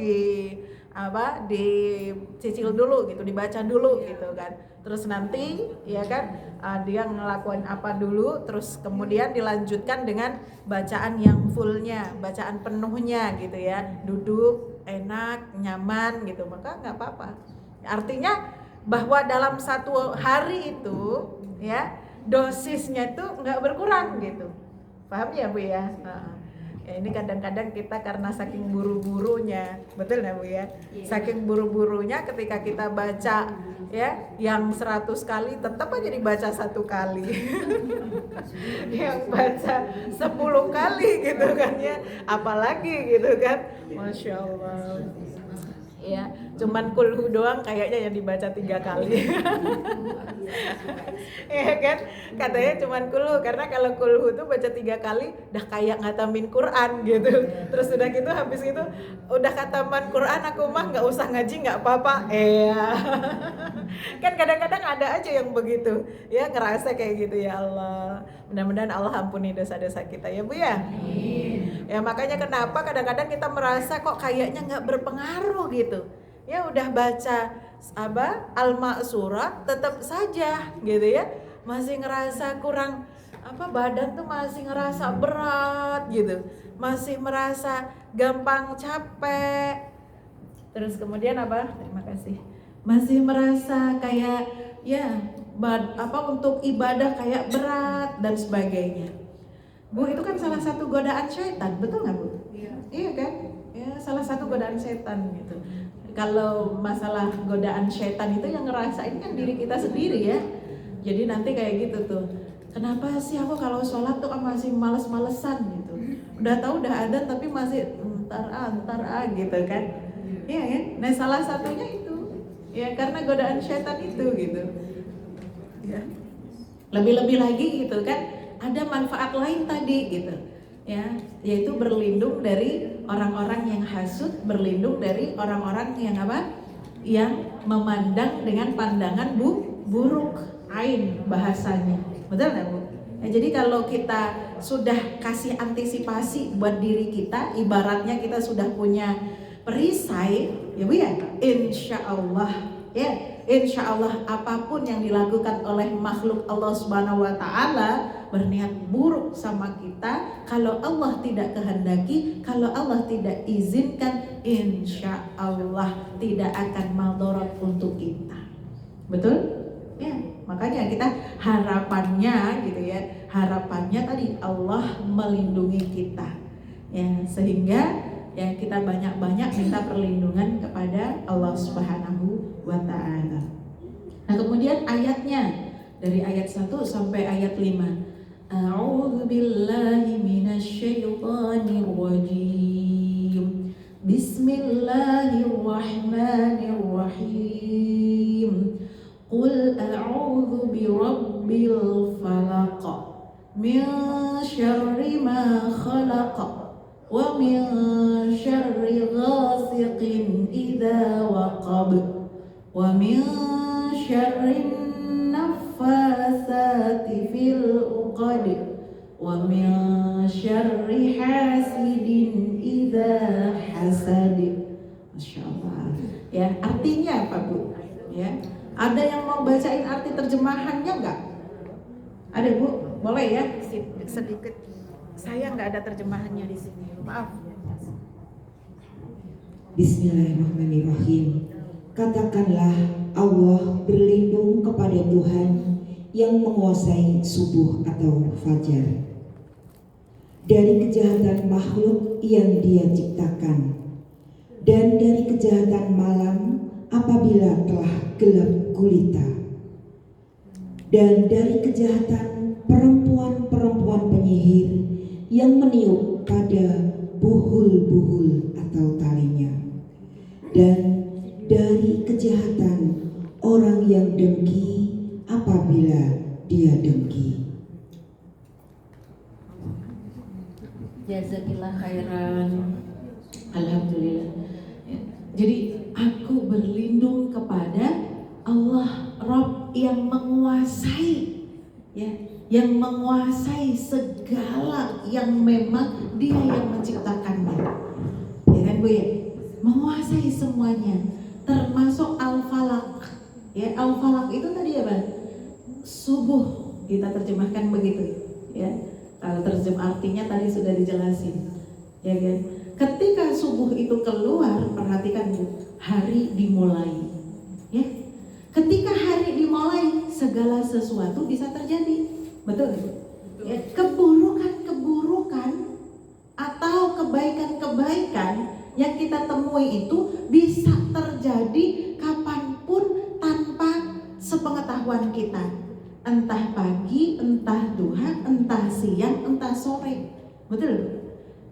dicicil dulu gitu, dibaca dulu gitu kan. Terus nanti ya kan dia ngelakuin apa dulu, terus kemudian dilanjutkan dengan bacaan yang fullnya, bacaan penuhnya gitu ya. Duduk enak, nyaman gitu, maka nggak apa-apa. Artinya bahwa dalam satu hari itu ya dosisnya tuh nggak berkurang gitu. Paham ya Bu ya? Ya ini kadang-kadang kita karena saking buru-burunya, betul ya Bu ya? Saking buru-burunya ketika kita baca ya yang 100 kali tetap aja dibaca 1 kali. Yang baca 10 kali gitu kan ya, apalagi gitu kan. Masya Allah. Ya, cuman kulhu doang kayaknya yang dibaca 3 kali. Ya kan, katanya cuman kulhu, karena kalau kulhu tuh baca 3 kali udah kayak ngatamin Quran gitu. Terus udah gitu habis itu udah khataman Quran, aku mah nggak usah ngaji nggak apa-apa. Kan kadang-kadang ada aja yang begitu ya, ngerasa kayak gitu. Ya Allah, mudah-mudahan Allah ampuni dosa-dosa kita ya Bu ya. Ya makanya kenapa kadang-kadang kita merasa kok kayaknya nggak berpengaruh gitu. Ya udah baca Al-Ma'surat tetap saja gitu ya, masih ngerasa kurang badan tuh masih ngerasa berat gitu, masih merasa gampang capek. Terus kemudian terima kasih, masih merasa kayak ya untuk ibadah kayak berat dan sebagainya. Bu, itu kan salah satu godaan syaitan, betul nggak Bu? Iya kan? Ya, salah satu godaan setan gitu. Kalau masalah godaan syaitan itu yang ngerasain kan diri kita sendiri ya. Jadi nanti kayak gitu tuh. Kenapa sih aku kalau sholat tuh masih males-malesan gitu. Udah tahu udah ada tapi masih ntar gitu kan. Iya kan? Nah salah satunya itu ya karena godaan setan itu gitu. Ya. Lebih-lebih lagi gitu kan ada manfaat lain tadi gitu. Ya, yaitu berlindung dari orang-orang yang hasud, berlindung dari orang-orang yang apa? Yang memandang dengan pandangan buruk, ain bahasanya. Betul nggak Bu? Ya, jadi kalau kita sudah kasih antisipasi buat diri kita, ibaratnya kita sudah punya perisai, ya Bu ya, insya Allah apapun yang dilakukan oleh makhluk Allah Subhanahu wa Ta'ala berniat buruk sama kita, kalau Allah tidak kehendaki, kalau Allah tidak izinkan, insya Allah tidak akan maldorot untuk kita. Betul? Ya, makanya kita harapannya gitu ya, harapannya tadi Allah melindungi kita ya, sehingga ya kita banyak-banyak minta perlindungan kepada Allah Subhanahu wa Ta'ala. Nah kemudian ayatnya dari ayat 1 sampai ayat 5. A'udzu billahi minasyaitonir rajim. Bismillahirrahmanirrahim. Qul a'udzu birabbil falaq min syarri ma khalaq wa min syarri ghasiqin idza waqab wa min syarri naffasati fil uqad wa min syarri hasidin idza hasad. Masyaallah. Ya, artinya apa Bu? Ya. Ada yang mau bacain arti terjemahannya enggak? Ada Bu? Boleh ya? Sedikit. Saya nggak ada terjemahannya di sini. Maaf. Bismillahirrahmanirrahim. Katakanlah Allah berlindung kepada Tuhan yang menguasai subuh atau fajar, dari kejahatan makhluk yang Dia ciptakan, dan dari kejahatan malam apabila telah gelap gulita, dan dari kejahatan perempuan-perempuan penyihir yang meniup pada buhul-buhul atau talinya, dan dari kejahatan orang yang dengki apabila dia dengki. Jazakillah khairan. Alhamdulillah. Jadi aku berlindung kepada Allah Rabb yang menguasai ya, yang menguasai segala yang memang Dia yang menciptakannya. Ya kan Bu ya? Menguasai semuanya, termasuk Al-Falaq. Ya, Al-Falaq itu tadi apa? Subuh, kita terjemahkan begitu. Ya. Kalau terjemah artinya tadi sudah dijelasin. Ya kan? Ketika subuh itu keluar, perhatikan Bu, hari dimulai. Ya. Ketika hari dimulai, segala sesuatu bisa terjadi. Betul? Ya, keburukan-keburukan atau kebaikan-kebaikan yang kita temui itu bisa terjadi kapanpun tanpa sepengetahuan kita. Entah pagi, entah duha, entah siang, entah sore. Betul?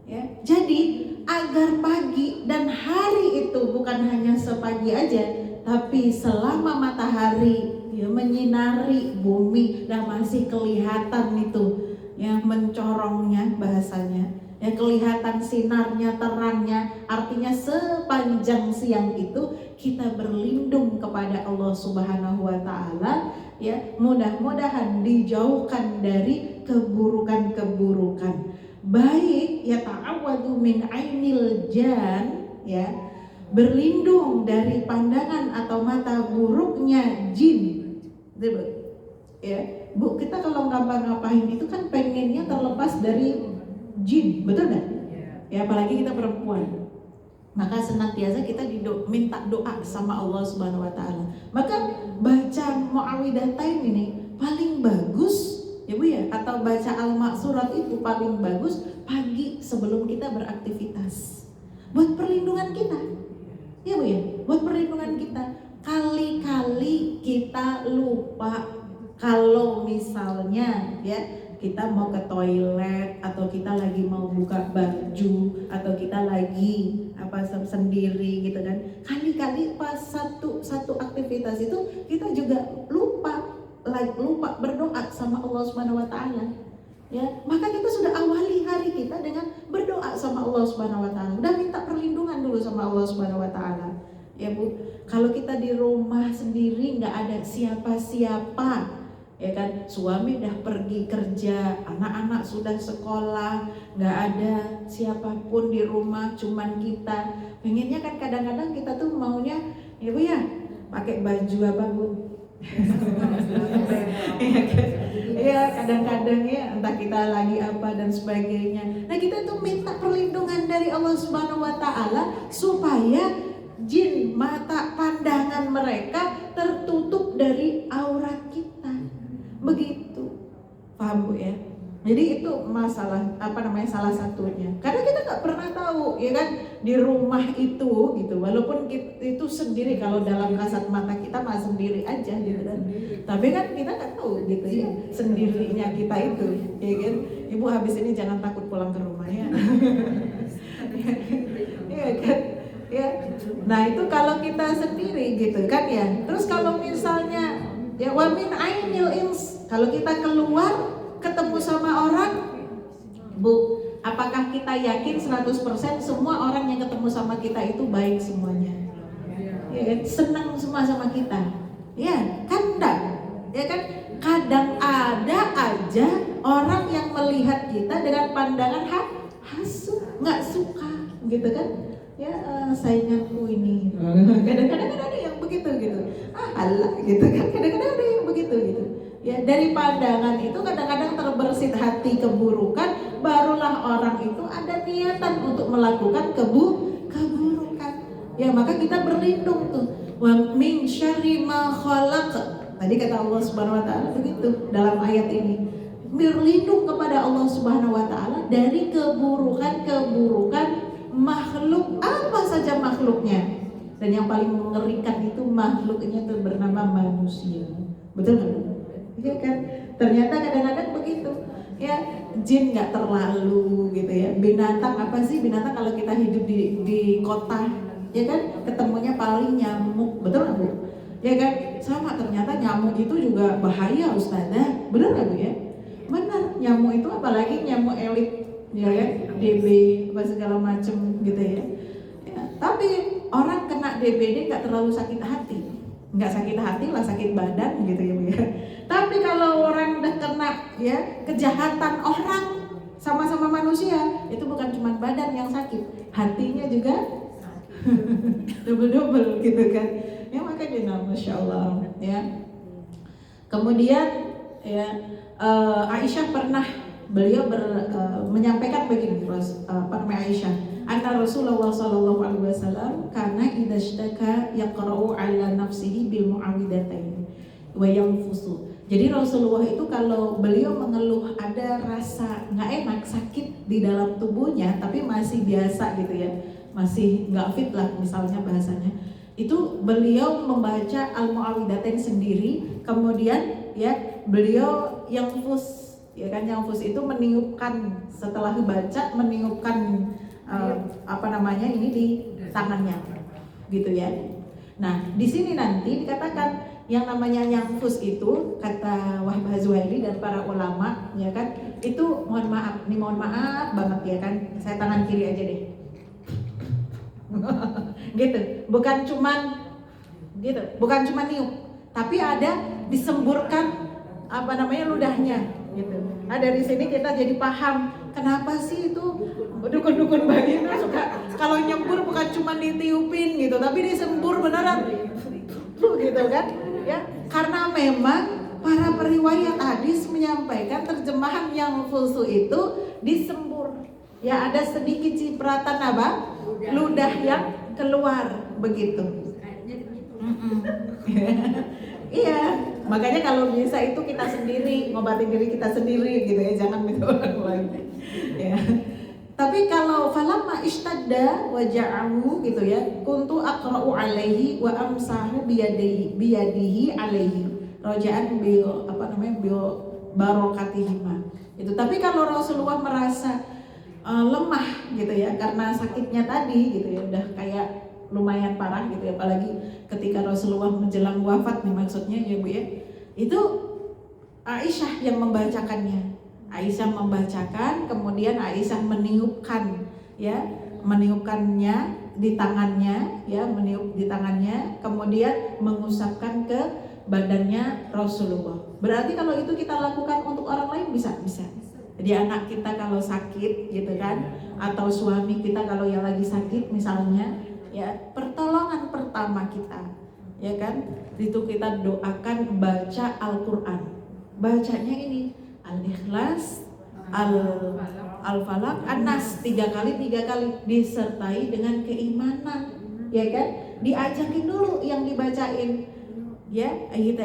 Ya. Jadi agar pagi dan hari itu bukan hanya sepagi aja, tapi selama matahari ya menyinari bumi dan masih kelihatan itu ya mencorongnya bahasanya, ya kelihatan sinarnya, terangnya, artinya sepanjang siang itu kita berlindung kepada Allah Subhanahu wa Ta'ala. Ya, mudah-mudahan dijauhkan dari keburukan-keburukan. Baik ya ta'awadu min ainil jan, ya, berlindung dari pandangan atau mata buruknya jin. Ya, Bu, kita kalau ngapa-ngapain itu kan pengennya terlepas dari jin, betul nggak? Ya, apalagi kita perempuan. Maka senantiasa kita minta doa sama Allah Subhanahu wa Ta'ala. Maka baca Mu'awwidhatain ini paling bagus ya Bu ya, atau baca Al-Ma'surat itu paling bagus pagi sebelum kita beraktivitas, buat perlindungan kita. Ya Bu ya, buat perlindungan kita. Kali-kali kita lupa, Kalau misalnya ya kita mau ke toilet atau kita lagi mau buka baju atau kita lagi sendiri gitu kan, kali-kali pas satu aktivitas itu kita juga lupa berdoa sama Allah Subhanahu wa taala. Ya, maka kita sudah awali hari kita dengan berdoa sama Allah Subhanahu wa taala dan minta perlindungan dulu sama Allah Subhanahu wa taala. Ya Bu, kalau kita di rumah sendiri nggak ada siapa-siapa, ya kan, suami udah pergi kerja, anak-anak sudah sekolah, nggak ada siapapun di rumah, cuman kita. Pengennya kan kadang-kadang kita tuh maunya, ya Bu ya, pakai baju apa Bu? Ya kadang-kadang ya entah kita lagi apa dan sebagainya. Nah kita tuh minta perlindungan dari Allah Subhanahu wa taala supaya jin mata pandangan mereka tertutup dari aurat kita. Begitu. Paham Bu ya? Jadi itu masalah salah satunya. Karena kita nggak pernah tahu ya kan di rumah itu gitu. Walaupun kita itu sendiri, kalau dalam kasat mata kita mah sendiri aja gitu kan. Tapi kan kita nggak tahu gitu ya sendirinya kita itu, ya kan. Ibu habis ini jangan takut pulang ke rumah ya. Iya kan? Ya. Nah itu kalau kita sendiri gitu kan ya. Terus kalau misalnya ya wa min ainil ins, kalau kita keluar ketemu sama orang, Bu, apakah kita yakin 100% semua orang yang ketemu sama kita itu baik semuanya? Ya kan? Senang semua sama kita. Ya, kan enggak? Ya kan? Kadang ada aja orang yang melihat kita dengan pandangan hasut, nggak suka, gitu kan? Ya sainganku ini. Kadang-kadang ada yang begitu gitu. Allah gitu kan. Kadang-kadang ada yang begitu gitu. Ya dari pandangan itu kadang-kadang terbersit hati keburukan, barulah orang itu ada niatan untuk melakukan keburukan. Ya maka kita berlindung tuh. Wa min syarri ma khalaq. Tadi kata Allah Subhanahu wa taala begitu dalam ayat ini. Berlindung kepada Allah Subhanahu wa taala dari keburukan makhluk, apa saja makhluknya. Dan yang paling mengerikan itu makhluknya itu bernama manusia. Betul nggak? Ya kan? Ternyata kadang-kadang begitu. Ya, jin nggak terlalu gitu ya. Binatang apa sih? Binatang kalau kita hidup di kota, ya kan? Ketemunya paling nyamuk, betul nggak Bu? Ya kan? Sama, ternyata nyamuk itu juga bahaya Ustazah. Benar nggak Bu ya? Benar. Nyamuk itu apalagi nyamuk elit, ya kan? DB apa segala macem gitu ya. Ya. Tapi orang kena DBD nggak terlalu sakit hati. Nggak sakit hati lah, sakit badan gitu ya Bu ya. Tapi kalau orang udah kena ya kejahatan orang sama-sama manusia, itu bukan cuma badan yang sakit, hatinya juga double gitu kan. Ya makanya Masya Allah ya. Kemudian ya Aisyah pernah beliau menyampaikan begini, Aisyah, anna Rasulullah sallallahu alaihi wasallam karena idza ishtaka yaqra'u 'ala nafsihi bil mu'awwidhatain wa yanfusu. Jadi Rasulullah itu kalau beliau mengeluh ada rasa nggak enak, sakit di dalam tubuhnya, tapi masih biasa gitu ya, masih nggak fit lah misalnya bahasanya, itu beliau membaca al-mu'awwidhatain sendiri, kemudian ya beliau yanfus, ya kan, yanfus itu meniupkan, setelah dibaca meniupkan ini di tangannya, gitu ya. Nah di sini nanti dikatakan yang namanya yanfus itu kata Wahbah Zuhaili dan para ulama, ya kan, itu mohon maaf banget ya kan, saya tangan kiri aja deh, gitu, bukan cuman niup, tapi ada disemburkan ludahnya, gitu. Nah dari sini kita jadi paham kenapa sih itu dukun-dukun bayi itu suka kalau nyembur bukan cuma ditiupin gitu, tapi disembur beneran, gitu kan? Ya, karena memang para periwayat hadis menyampaikan terjemahan yang fusu itu disembur. Ya ada sedikit cipratan ludah yang keluar begitu. Iya, makanya kalau bisa itu kita sendiri ngobatin diri kita sendiri gitu ya, jangan minta orang lain. Ya. Tapi kalau falamma ishtadda waja'ahu gitu ya, kuntu aqra'u alaihi wa amsahu biyadihi alaihi. Raja'an bil barokatihima. Itu. Tapi kalau Rasulullah merasa lemah gitu ya karena sakitnya tadi gitu ya, udah kayak lumayan parah gitu ya, apalagi ketika Rasulullah menjelang wafat nih maksudnya ya Bu ya. Itu Aisyah yang membacakannya. Aisyah membacakan, kemudian Aisyah meniupkannya di tangannya, ya, meniup di tangannya, kemudian mengusapkan ke badannya Rasulullah. Berarti kalau itu kita lakukan untuk orang lain bisa. Jadi anak kita kalau sakit gitu kan, atau suami kita kalau yang lagi sakit misalnya, ya, pertolongan pertama kita, ya kan, itu kita doakan baca Al-Quran. Bacanya ini Al-Ikhlas, Al-Falaq, An-Nas 3 kali disertai dengan keimanan, ya kan? Diajakin dulu yang dibacain, ya, kita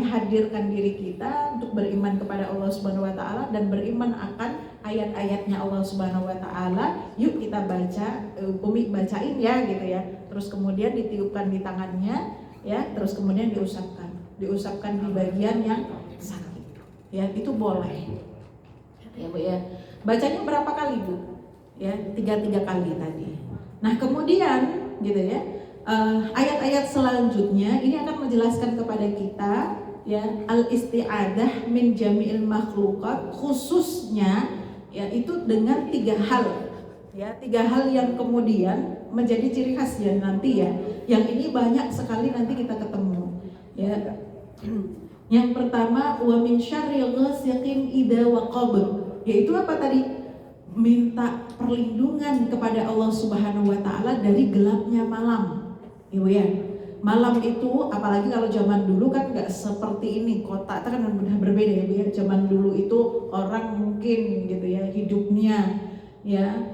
hadirkan diri kita untuk beriman kepada Allah Subhanahu wa taala dan beriman akan ayat-ayatnya Allah Subhanahu wa taala. Yuk kita baca, Umi bacain ya gitu ya. Terus kemudian ditiupkan di tangannya, ya, terus kemudian diusapkan di bagian yang sakit. Ya, itu boleh. Ya Bu ya. Bacanya berapa kali Bu? Ya, 3 kali tadi. Nah, kemudian gitu ya. Ayat-ayat selanjutnya ini akan menjelaskan kepada kita ya al-isti'adah min jami'il makhluqat, khususnya ya itu dengan 3 hal. Ya, 3 hal yang kemudian menjadi ciri khas ya nanti ya. Yang ini banyak sekali nanti kita ketemu. Ya. Yang pertama wa min syarril ghasiqin idza waqab. Yaitu apa tadi? Minta perlindungan kepada Allah Subhanahu wa taala dari gelapnya malam. Ibu ya, malam itu apalagi kalau zaman dulu kan nggak seperti ini, kota itu kan udah berbeda ya Bu ya. Zaman dulu itu orang mungkin gitu ya hidupnya ya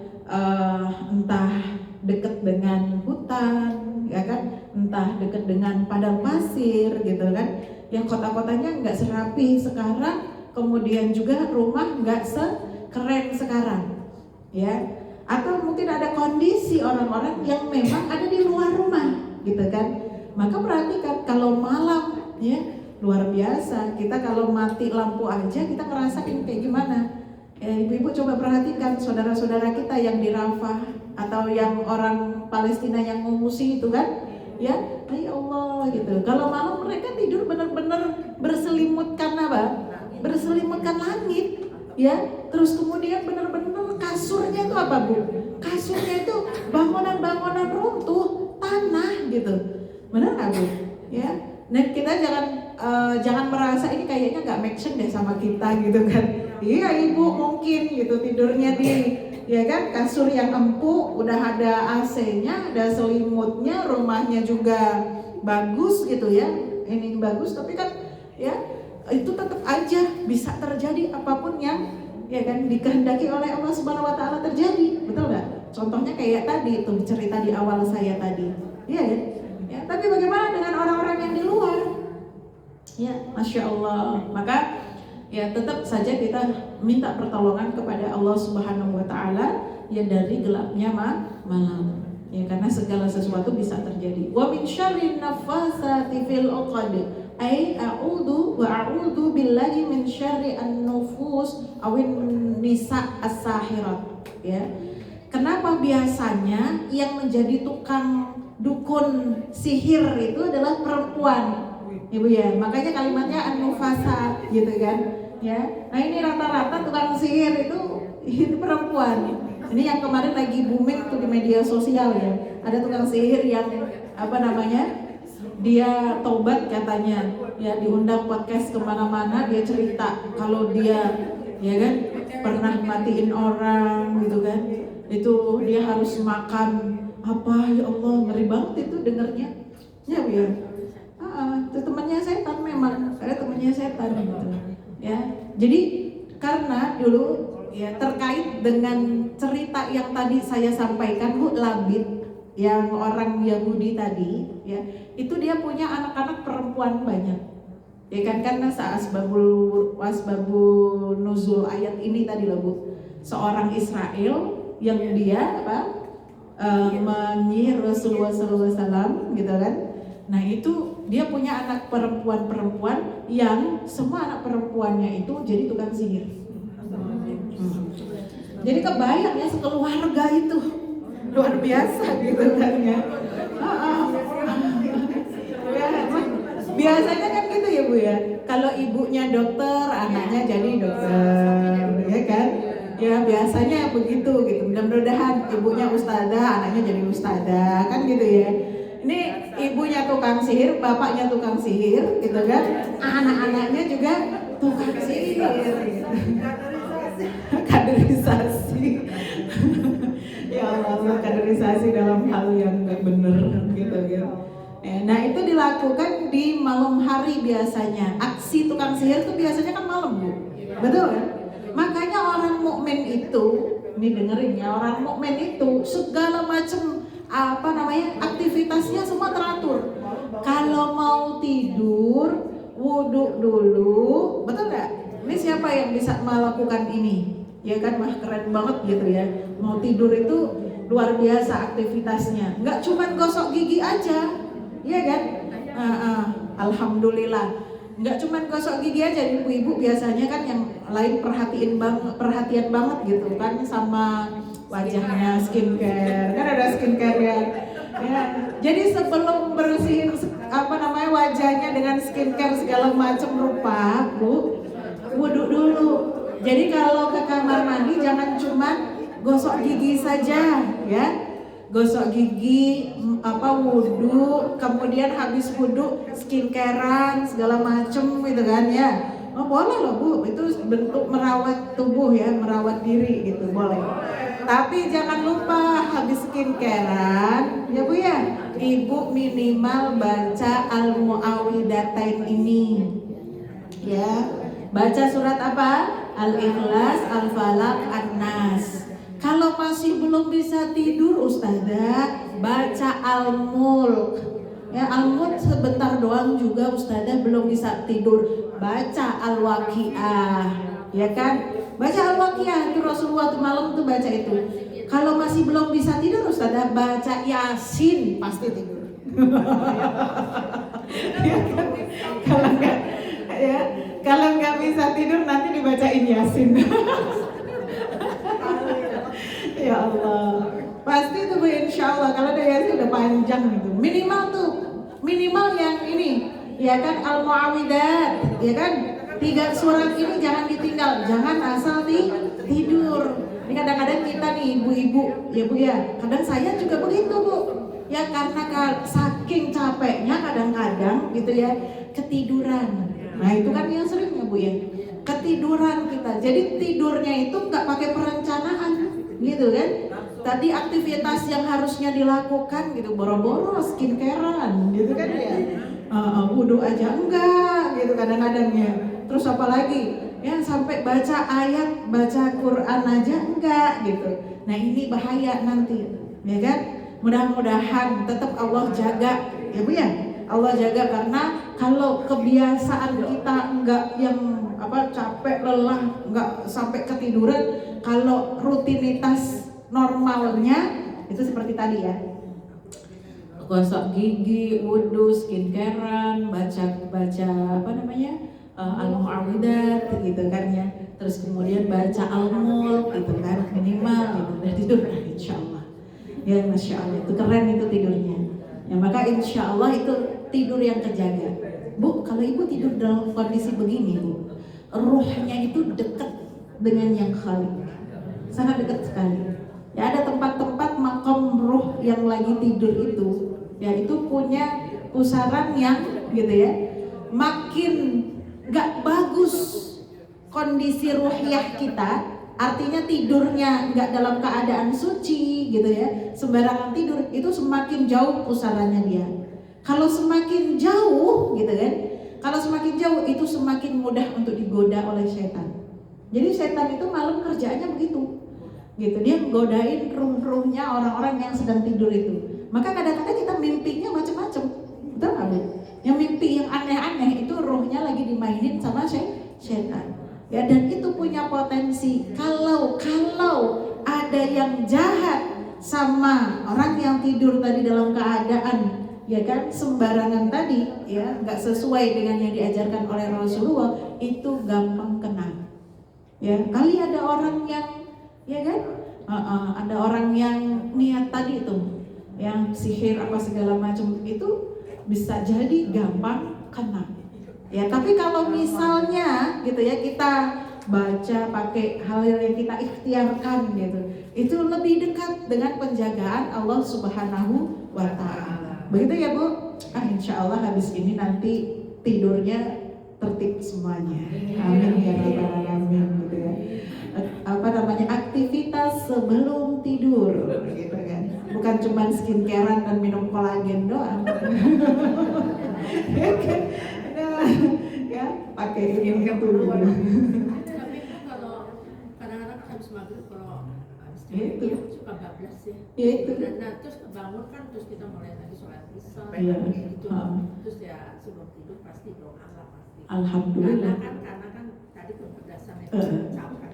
entah dekat dengan hutan ya kan, entah dekat dengan padang pasir gitu kan. Yang kota-kotanya nggak serapi sekarang, kemudian juga rumah nggak sekeren sekarang ya. Atau mungkin ada kondisi orang-orang yang memang ada di luar rumah gitu kan. Maka perhatikan kalau malam ya luar biasa. Kita kalau mati lampu aja kita ngerasain kayak gimana. Ibu-ibu coba perhatikan saudara-saudara kita yang di Rafah atau yang orang Palestina yang mengungsi itu kan. Ya, ya Allah gitu. Kalau malam mereka tidur benar-benar berselimutkan apa? Berselimutkan langit. Ya, terus kemudian benar-benar kasurnya itu apa Bu? Kasurnya itu bangunan-bangunan runtuh, tanah gitu, benar nggak Bu? Ya, nah kita jangan merasa ini kayaknya nggak make sense deh sama kita gitu kan? Iya Ibu mungkin gitu tidurnya di ya kan kasur yang empuk, udah ada AC-nya, ada selimutnya, rumahnya juga bagus gitu ya, ini bagus tapi kan ya itu tetap aja bisa terjadi apapun yang ya kan dikehendaki oleh Allah Subhanahu wa taala terjadi, betul nggak? Contohnya kayak tadi itu cerita di awal saya tadi, iya ya. Ya, tapi bagaimana dengan orang-orang yang di luar? Ya, Masya Allah. Maka ya tetap saja kita minta pertolongan kepada Allah Subhanahu wa taala ya dari gelapnya malam. Ya karena segala sesuatu bisa terjadi. Wa min syarrin nafasati fil 'uqad. Ai a'udzu billahi min syarri an-nufus awin nisa as-sahirat. Ya. Kenapa biasanya yang menjadi tukang dukun sihir itu adalah perempuan? Ibu ya, makanya kalimatnya an-nufasa gitu kan. Ya. Nah, ini rata-rata tukang sihir itu perempuan. Ini yang kemarin lagi booming tuh di media sosial ya. Ada tukang sihir yang dia tobat katanya, ya diundang podcast kemana-mana, dia cerita kalau dia ya kan pernah matiin orang gitu kan. Itu dia harus makan apa ya Allah, ngeri banget itu dengernya. Ya Bu ya. Itu temannya setan memang, ada temannya setan gitu. Ya. Jadi karena dulu ya terkait dengan cerita yang tadi saya sampaikan Bu, Labid yang orang Yahudi tadi ya, itu dia punya anak-anak perempuan banyak. Ya kan karena wasbabul nuzul ayat ini tadi loh Bu. Seorang Israel yang dia menyihir Rasulullah SAW gitu kan. Nah itu dia punya anak perempuan yang semua anak perempuannya itu jadi tukang sihir. Jadi kebayang ya sekeluarga itu luar biasa gitu kan ya. Biasanya kan gitu ya Bu ya. Kalau ibunya dokter, anaknya jadi dokter, ya kan? Ya biasanya begitu gitu. Mudah-mudahan ibunya ustadzah, anaknya jadi ustadzah, kan gitu ya. Ini ibunya tukang sihir, bapaknya tukang sihir, gitu kan? Anak-anaknya juga tukang sihir. Kaderisasi. Ya Allah, kaderisasi dalam hal yang nggak bener, gitu ya. Nah itu dilakukan di malam hari biasanya. Aksi tukang sihir itu biasanya kan malam Bu, betul kan? Makanya orang mukmin itu, ini dengerin ya, orang mukmin itu segala macam aktivitasnya semua teratur. Kalau mau tidur, wudhu dulu, betul nggak? Ini siapa yang bisa melakukan ini? Ya kan, wah keren banget gitu ya. Mau tidur itu luar biasa aktivitasnya. Nggak cuma gosok gigi aja, ya kan? Alhamdulillah. Nggak cuma gosok gigi aja, ibu-ibu biasanya kan yang lain perhatian banget gitu kan sama wajahnya, skincare. Kan ada skincare ya. Jadi sebelum bersihin wajahnya dengan skincare segala macam rupa, Bu, wudhu dulu. Jadi kalau ke kamar mandi jangan cuma gosok gigi saja, ya. Gosok gigi, wudhu, kemudian habis wudhu skincarean segala macem gitu kan ya. Oh, boleh loh Bu, itu bentuk merawat tubuh ya, merawat diri gitu, boleh. Tapi jangan lupa habis skincarean ya Bu ya, Ibu minimal baca Al-Mu'awwidhatain ini. Ya, baca surat apa? Al-Ikhlas, Al-Falaq, An-Nas. Kalau masih belum bisa tidur Ustazah, baca Al-Mulk. Ya, Al-Mulk sebentar doang juga Ustazah belum bisa tidur. Baca Al-Waqiah, ya kan? Baca Al-Waqiah, itu Rasulullah tuh malam tuh baca itu. Kalau masih belum bisa tidur Ustazah, baca Yasin, pasti tidur. Ya kan? Kalau nggak bisa tidur nanti dibacain Yasin. Ya Allah, pasti tuh Bu, insya Allah kalau ada Yasin udah panjang gitu. Minimal yang ini, ya kan, Al-Mu'awwidhat, ya kan, 3 surat ini jangan ditinggal, jangan asal tidur. Ini kadang-kadang kita nih ibu-ibu, ya Bu ya, kadang saya juga begitu Bu. Ya karena saking capeknya kadang-kadang gitu ya, ketiduran. Nah itu kan yang sering ya Bu ya, ketiduran kita. Jadi tidurnya itu nggak pakai perencanaan, gitu kan? Tadi aktivitas yang harusnya dilakukan gitu, boro-boro skincarean, gitu kan ya? Wudhu aja enggak, gitu kadang-kadang ya. Terus apa lagi? Ya sampai baca ayat, baca Quran aja enggak, gitu. Nah ini bahaya nanti, ya kan? Mudah-mudahan tetap Allah jaga, ya Bu ya. Allah jaga, karena kalau kebiasaan kita enggak yang capek, lelah, enggak sampai ketiduran, kalau rutinitas normalnya itu seperti tadi ya, gosok gigi, wudhu, skincarean, baca Al-Mu'awwidhat gitu kan ya, terus kemudian baca Al-Mulk gitu kan, minimal gitu, dan tidur insyaallah ya, masya Allah itu keren itu tidurnya ya. Maka insya Allah itu tidur yang terjaga Bu. Kalau ibu tidur dalam kondisi begini Bu, ruhnya itu dekat dengan yang Khalik, sangat dekat sekali ya. Ada tempat-tempat makom ruh yang lagi tidur itu ya, itu punya pusaran yang gitu ya, makin gak bagus kondisi ruhiyah kita, artinya tidurnya gak dalam keadaan suci gitu ya, sembarangan tidur, itu semakin jauh pusarannya dia. Kalau semakin jauh gitu kan, kalau semakin jauh itu semakin mudah untuk digoda oleh setan. Jadi setan itu malam kerjaannya begitu gitu, dia menggodain ruh-ruhnya orang-orang yang sedang tidur itu. Maka kadang-kadang kita mimpinya macam-macam, betul nggak Bu? Yang mimpi yang aneh-aneh itu ruhnya lagi dimainin sama setan ya, dan itu punya potensi kalau ada yang jahat sama orang yang tidur tadi dalam keadaan ya kan, sembarangan tadi, ya, nggak sesuai dengan yang diajarkan oleh Rasulullah, itu gampang kena. Ya, kali ada orang yang, ya kan, ada orang yang niat tadi itu, yang sihir apa segala macam itu bisa jadi gampang kena. Ya, tapi kalau misalnya gitu ya, kita baca pakai hal yang kita ikhtiarkan gitu, itu lebih dekat dengan penjagaan Allah Subhanahu wa Ta'ala. Begitu ya Bu? Insya Allah habis ini nanti tidurnya tertib semuanya. Amin ya rabbal alamin gitu ya. Aktivitas sebelum tidur gitu kan. Bukan cuma skincarean dan minum kolagen doang. Ya, pakai ini dulu. Tapi kalau kadang-kadang habis maghrib kalau habis tidur suka bablas ya. Itu. Nah, terus bangun kan terus kita mulai lagi sholat isya. Iya. Gitu. Terus ya sebelum tidur pasti doa lah pasti. Alhamdulillah. Karena kan tadi kepedasan itu capek.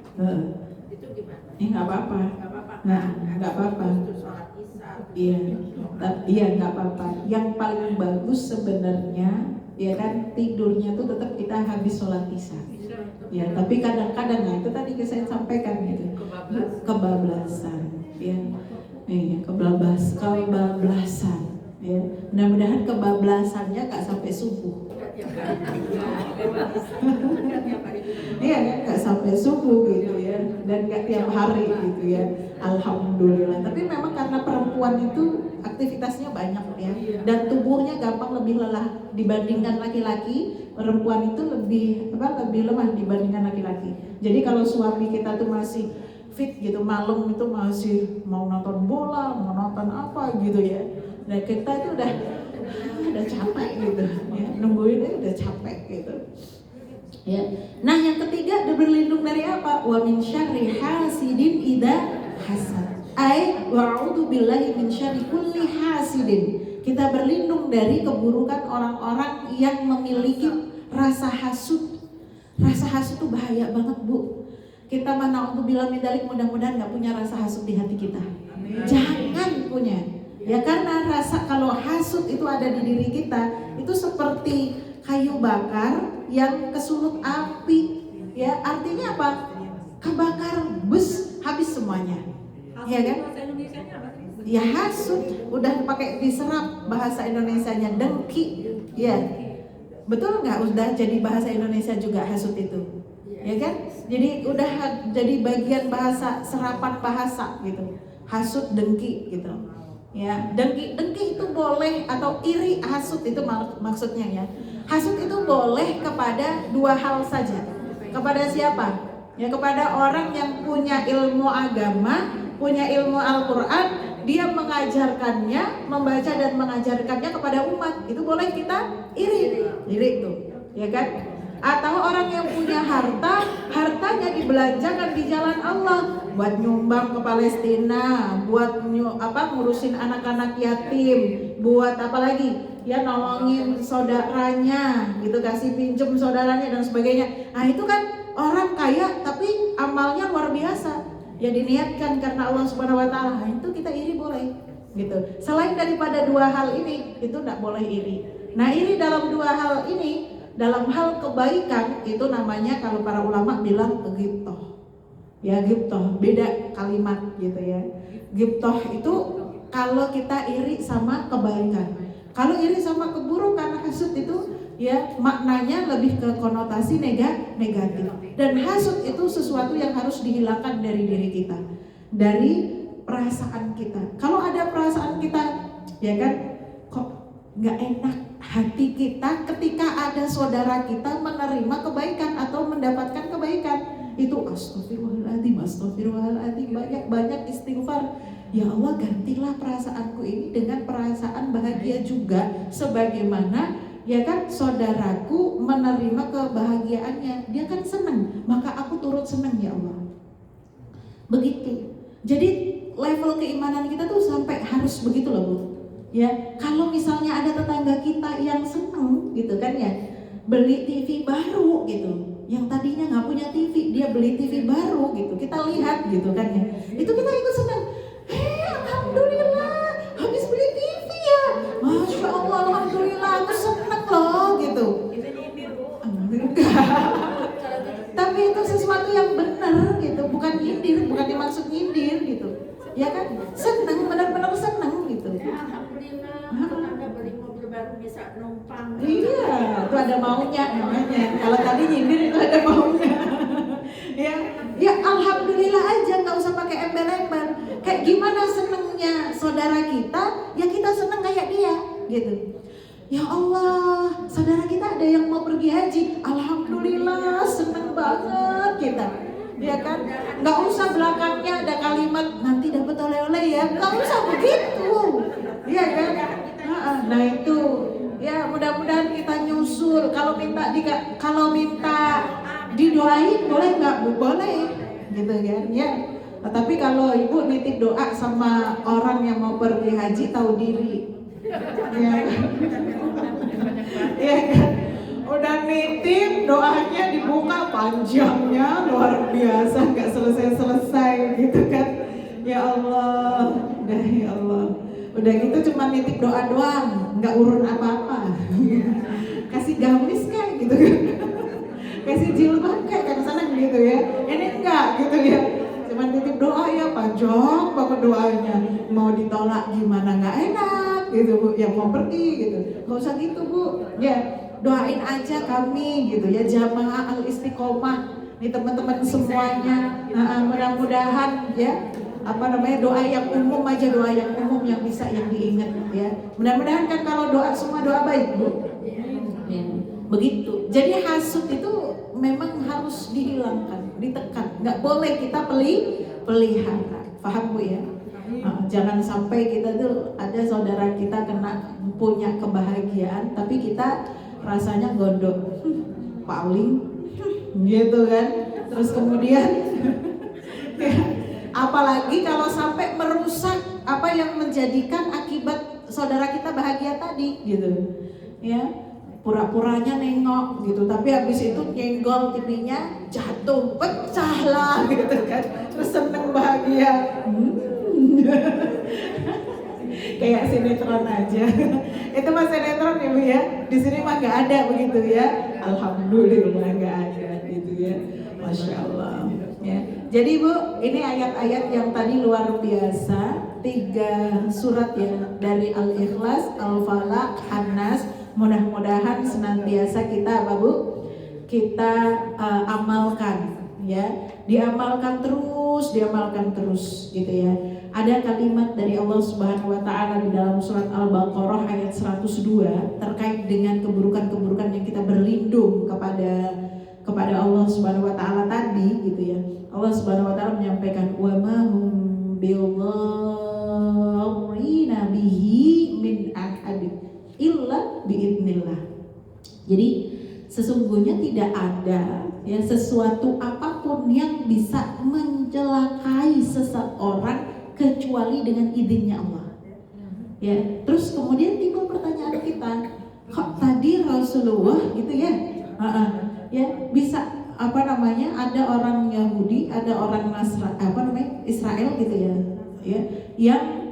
Itu gimana? Nggak apa-apa. Nggak apa-apa. Nah, nggak apa-apa. Terus sholat isya. Iya, nggak apa-apa. Yang paling bagus sebenarnya, ya kan, tidurnya tuh tetap kita habis sholat isya. Ya, tapi kadang-kadang ya itu tadi saya sampaikan gitu, kebablasan, ya, kebablasan, ya. Mudah-mudahan kebablasannya nggak sampai subuh. Iya kan, nggak sampai subuh gitu ya, dan nggak tiap hari gitu ya. Alhamdulillah. Tapi memang karena perempuan itu aktivitasnya banyak ya, dan tubuhnya gampang lebih lelah dibandingkan laki-laki. Perempuan itu lebih lemah dibandingkan laki-laki. Jadi kalau suami kita tuh masih fit gitu, malam itu masih mau nonton bola, mau nonton apa gitu ya. Nah kita itu udah capek gitu ya, nungguinnya udah capek gitu ya. Nah yang ketiga, berlindung dari apa? Wa min syarri hasidin idza hasad. Wa'udzu billahi min syarri kulli hasidin. Kita berlindung dari keburukan orang-orang yang memiliki rasa hasud. Rasa hasud itu bahaya banget Bu. Kita na'udzubillah min dzalik, mudah-mudahan nggak punya rasa hasud di hati kita. Jangan punya. Ya karena rasa, kalau hasud itu ada di diri kita, itu seperti kayu bakar yang kesulut api. Ya artinya apa? Kebakar, bus, habis semuanya. Ya kan? Bahasa Indonesianya apa sih? Ya hasud, udah pakai diserap bahasa Indonesianya, dengki. Ya, betul nggak? Udah jadi bahasa Indonesia juga hasud itu, ya kan? Jadi udah jadi bagian bahasa, serapan bahasa gitu. Hasud, dengki gitu. Ya, dengki itu boleh, atau iri, hasud itu maksudnya ya. Hasud itu boleh kepada dua hal saja. Kepada siapa? Ya kepada orang yang punya ilmu agama, punya ilmu Al-Quran, dia mengajarkannya, membaca dan mengajarkannya kepada umat, itu boleh kita iri itu, ya kan? Atau orang yang punya harta, hartanya dibelanjakan di jalan Allah, buat nyumbang ke Palestina, buat ngurusin anak-anak yatim, buat apa lagi? Ya nolongin saudaranya, gitu, kasih pinjem saudaranya dan sebagainya. Nah itu kan orang kaya tapi amalnya luar biasa. Ya diniatkan karena Allah Subhanahu wa Ta'ala, itu kita iri boleh gitu. Selain daripada dua hal ini, itu tidak boleh iri. Nah iri dalam dua hal ini, dalam hal kebaikan, itu namanya kalau para ulama bilang ghibthah. Ya ghibthah, beda kalimat gitu ya. Ghibthah itu kalau kita iri sama kebaikan. Kalau iri sama keburukan, hasud itu ya maknanya lebih ke konotasi negatif. Dan hasud itu sesuatu yang harus dihilangkan dari diri kita, dari perasaan kita. Kalau ada perasaan kita, ya kan, kok nggak enak hati kita ketika ada saudara kita menerima kebaikan atau mendapatkan kebaikan, itu astagfirullahaladzim, banyak istighfar. Ya Allah, gantilah perasaanku ini dengan perasaan bahagia juga, sebagaimana ya kan saudaraku menerima kebahagiaannya, dia kan senang, maka aku turut senang ya Allah. Begitu. Jadi level keimanan kita tuh sampai harus begitu loh Bu. Ya, kalau misalnya ada tetangga kita yang senang gitu kan ya, beli TV baru gitu, yang tadinya nggak punya TV, dia beli TV baru gitu, kita lihat gitu kan ya, itu kita ikut senang. Alhamdulillah, habis beli TV ya, Masya Allah. maunya namanya. Kalau tadi nyindir itu ada maunya. Ya alhamdulillah aja, nggak usah pakai embel-embel. Kayak gimana senengnya saudara kita, ya kita seneng kayak dia gitu. Ya Allah, saudara kita ada yang mau pergi haji, alhamdulillah seneng banget kita. Ya kan, nggak usah belakangnya ada kalimat nanti dapat oleh-oleh ya, nggak usah begitu, ya kan? Nah itu, ya mudah-mudahan kita nyusul. Kalau minta didoain boleh nggak? Boleh, gitu kan? Ya. Nah, tapi kalau ibu nitip doa sama orang yang mau pergi haji tahu diri, ya kan? Ya kan? Udah nitip doanya dibuka panjangnya luar biasa, nggak selesai gitu kan. Ya Allah, ya Allah, udah gitu cuma nitip doa doang, nggak urun apa-apa. Kasih gamis kayak gitu kan, kasih jilbab kayak kan sana gitu ya. Ini enggak gitu ya, cuma nitip doa ya, panjang banget doanya. Mau ditolak gimana nggak enak gitu Bu, yang mau pergi gitu. Nggak usah gitu Bu, ya. Doain aja kami gitu ya, jamaah al-istiqomah nih teman-teman semuanya. Mudah-mudahan ya doa yang umum aja, doa yang umum yang bisa yang diingat ya. Mudah-mudahan kan kalau doa semua doa baik Bu. Ya, begitu. Jadi hasud itu memang harus dihilangkan, ditekan. Nggak boleh kita pelihara. Paham Bu ya? Jangan sampai kita tuh ada saudara kita punya kebahagiaan tapi kita rasanya gondok, paling gitu kan. Terus kemudian ya, apalagi kalau sampai merusak apa yang menjadikan akibat saudara kita bahagia tadi gitu ya. Pura-puranya nengok gitu, tapi habis itu nyenggol TV-nya jatuh, pecah lah gitu kan. Terus seneng bahagia. Kayak sinetron aja. Itu mah sinetron ya Bu ya. Di sini mah nggak ada begitu ya. Alhamdulillah nggak ada gitu ya. Masya Allah. Ya. Jadi Bu, ini ayat-ayat yang tadi luar biasa. 3 surat ya, dari Al-Ikhlas, Al-Falaq, An-Nas. Mudah-mudahan senantiasa kita apa Bu? Kita amalkan ya. Diamalkan terus gitu ya. Ada kalimat dari Allah Subhanahu wa taala di dalam surat Al-Baqarah ayat 102 terkait dengan keburukan-keburukan yang kita berlindung kepada Allah Subhanahu wa taala tadi gitu ya. Allah Subhanahu wa taala menyampaikan wa ma hum bidzarrina bihi min ahad illa biidznillah. Jadi sesungguhnya tidak ada ya sesuatu apapun yang bisa mencelakai seseorang kecuali dengan izinnya Allah. Ya, terus kemudian timbul pertanyaan kita, kok tadi Rasulullah gitu ya? Ya, bisa ada orang Yahudi, ada orang Israel gitu ya. Ya, yang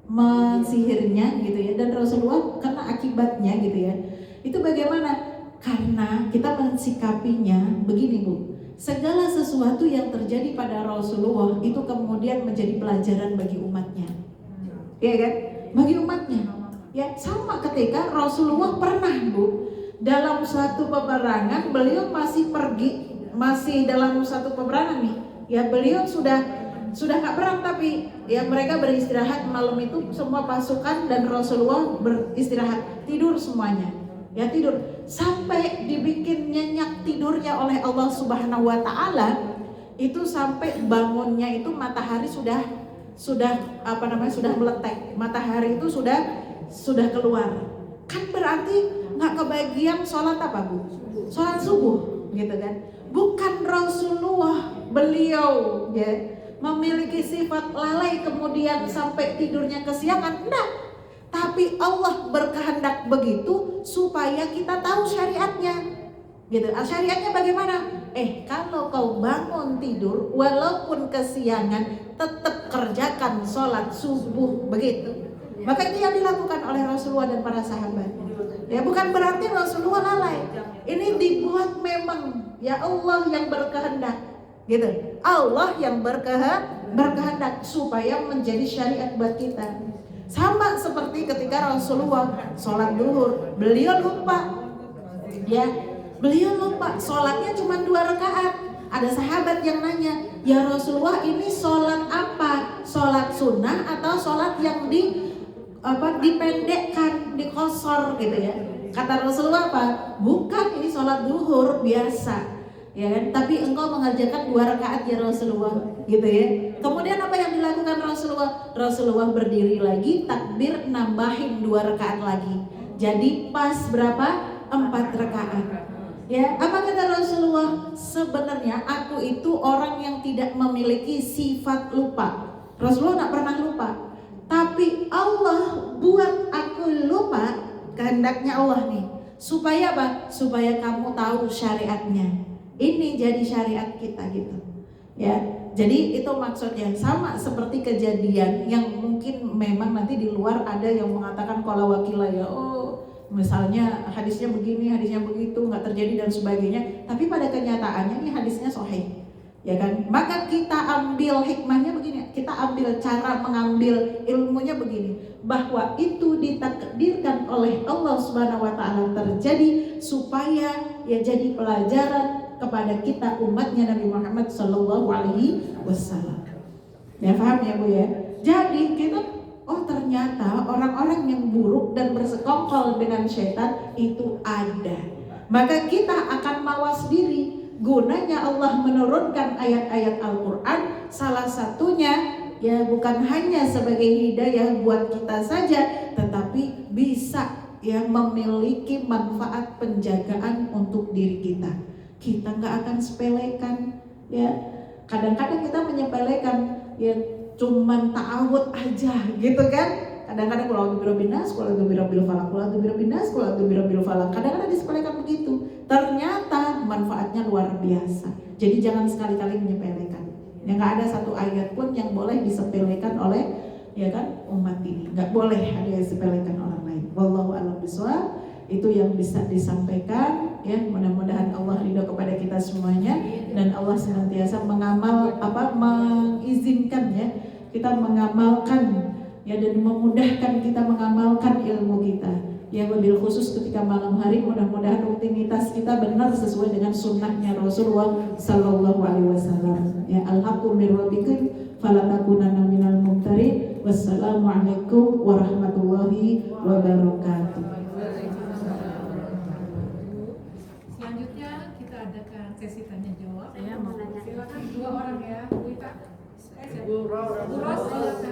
mensihirnya gitu ya, dan Rasulullah kena akibatnya gitu ya. Itu bagaimana? Karena kita mensikapinya begini Bu. Segala sesuatu yang terjadi pada Rasulullah itu kemudian menjadi pelajaran bagi umatnya, ya kan? Bagi umatnya, ya sama ketika Rasulullah pernah Bu dalam suatu peperangan, beliau masih dalam suatu peperangan nih, ya beliau sudah nggak perang tapi ya mereka beristirahat malam itu semua pasukan dan Rasulullah beristirahat, tidur semuanya. Ya tidur sampai dibikin nyenyak tidurnya oleh Allah Subhanahu wa taala, itu sampai bangunnya itu matahari sudah meletek, matahari itu sudah keluar. Kan berarti nggak kebagian sholat apa Bu? Sholat subuh gitu kan. Bukan Rasulullah beliau ya memiliki sifat lalai kemudian sampai tidurnya kesiangan, enggak. Tapi Allah berkehendak begitu supaya kita tahu syariatnya gitu. Syariatnya bagaimana? Kalau kau bangun tidur walaupun kesiangan tetap kerjakan sholat subuh begitu. Maka itu yang dilakukan oleh Rasulullah dan para sahabat. Ya bukan berarti Rasulullah lalai. Ini dibuat memang ya Allah yang berkehendak gitu. Allah yang berkehendak supaya menjadi syariat buat kita. Sama seperti ketika Rasulullah sholat duhur, beliau lupa, ya, beliau lupa sholatnya cuma 2 rakaat. Ada sahabat yang nanya, ya Rasulullah ini sholat apa? Sholat sunnah atau sholat yang dipendekkan, dikosor gitu ya? Kata Rasulullah apa? Bukan, ini sholat duhur biasa, ya kan? Tapi engkau mengerjakan 2 rakaat ya Rasulullah, gitu ya. Kemudian apa yang dilakukan Rasulullah? Rasulullah berdiri lagi, takbir, nambahin 2 rakaat lagi. Jadi pas berapa? 4 rakaat. Ya, apa kata Rasulullah? Sebenarnya aku itu orang yang tidak memiliki sifat lupa. Rasulullah tidak pernah lupa. Tapi Allah buat aku lupa, kehendaknya Allah nih. Supaya apa? Supaya kamu tahu syariatnya. Ini jadi syariat kita gitu. Ya, jadi itu maksudnya. Sama seperti kejadian yang mungkin memang nanti di luar ada yang mengatakan qala wakila ya. Misalnya hadisnya begini, hadisnya begitu, nggak terjadi dan sebagainya. Tapi pada kenyataannya ini hadisnya sahih, ya kan? Maka kita ambil hikmahnya begini, kita ambil cara mengambil ilmunya begini, bahwa itu ditakdirkan oleh Allah Subhanahu Wa Taala terjadi supaya ya jadi pelajaran kepada kita umatnya Nabi Muhammad Sallallahu Alaihi Wasallam. Ya paham ya Bu ya? Jadi kita ternyata orang-orang yang buruk dan bersekongkol dengan setan itu ada. Maka kita akan mawas diri. Gunanya Allah menurunkan ayat-ayat Al-Quran, salah satunya ya bukan hanya sebagai hidayah buat kita saja, tetapi bisa ya memiliki manfaat penjagaan untuk diri kita. Kita nggak akan sepelekan ya. Kadang-kadang kita menyepelekan ya, cuman ta'awud aja gitu kan. Kadang-kadang qul a'udzu birabbil nas, qul a'udzu birabbil falaq, qul a'udzu birabbin nas, qul a'udzu birabbil falaq. Kadang-kadang disepelekan begitu. Ternyata manfaatnya luar biasa. Jadi jangan sekali-kali menyepelekan. Ya nggak ada satu ayat pun yang boleh disepelekan oleh ya kan umat ini. Nggak boleh ada yang disepelekan orang lain. Wallahu a'lam bishawab. Itu yang bisa disampaikan ya, mudah-mudahan Allah ridho kepada kita semuanya dan Allah senantiasa mengizinkan ya kita mengamalkan ya dan memudahkan kita mengamalkan ilmu kita ya, wabil khusus ketika malam hari mudah-mudahan rutinitas kita benar sesuai dengan sunnahnya Rasulullah Sallallahu Alaihi Wasallam ya. Al-haqqu min rabbikum fala takunanna minal mumtarin. Wassalamualaikum warahmatullahi wabarakatuh. Selanjutnya kita adakan sesi tanya jawab. Saya mau Silakan 2 orang ya, Bu Ita. Bu Ros.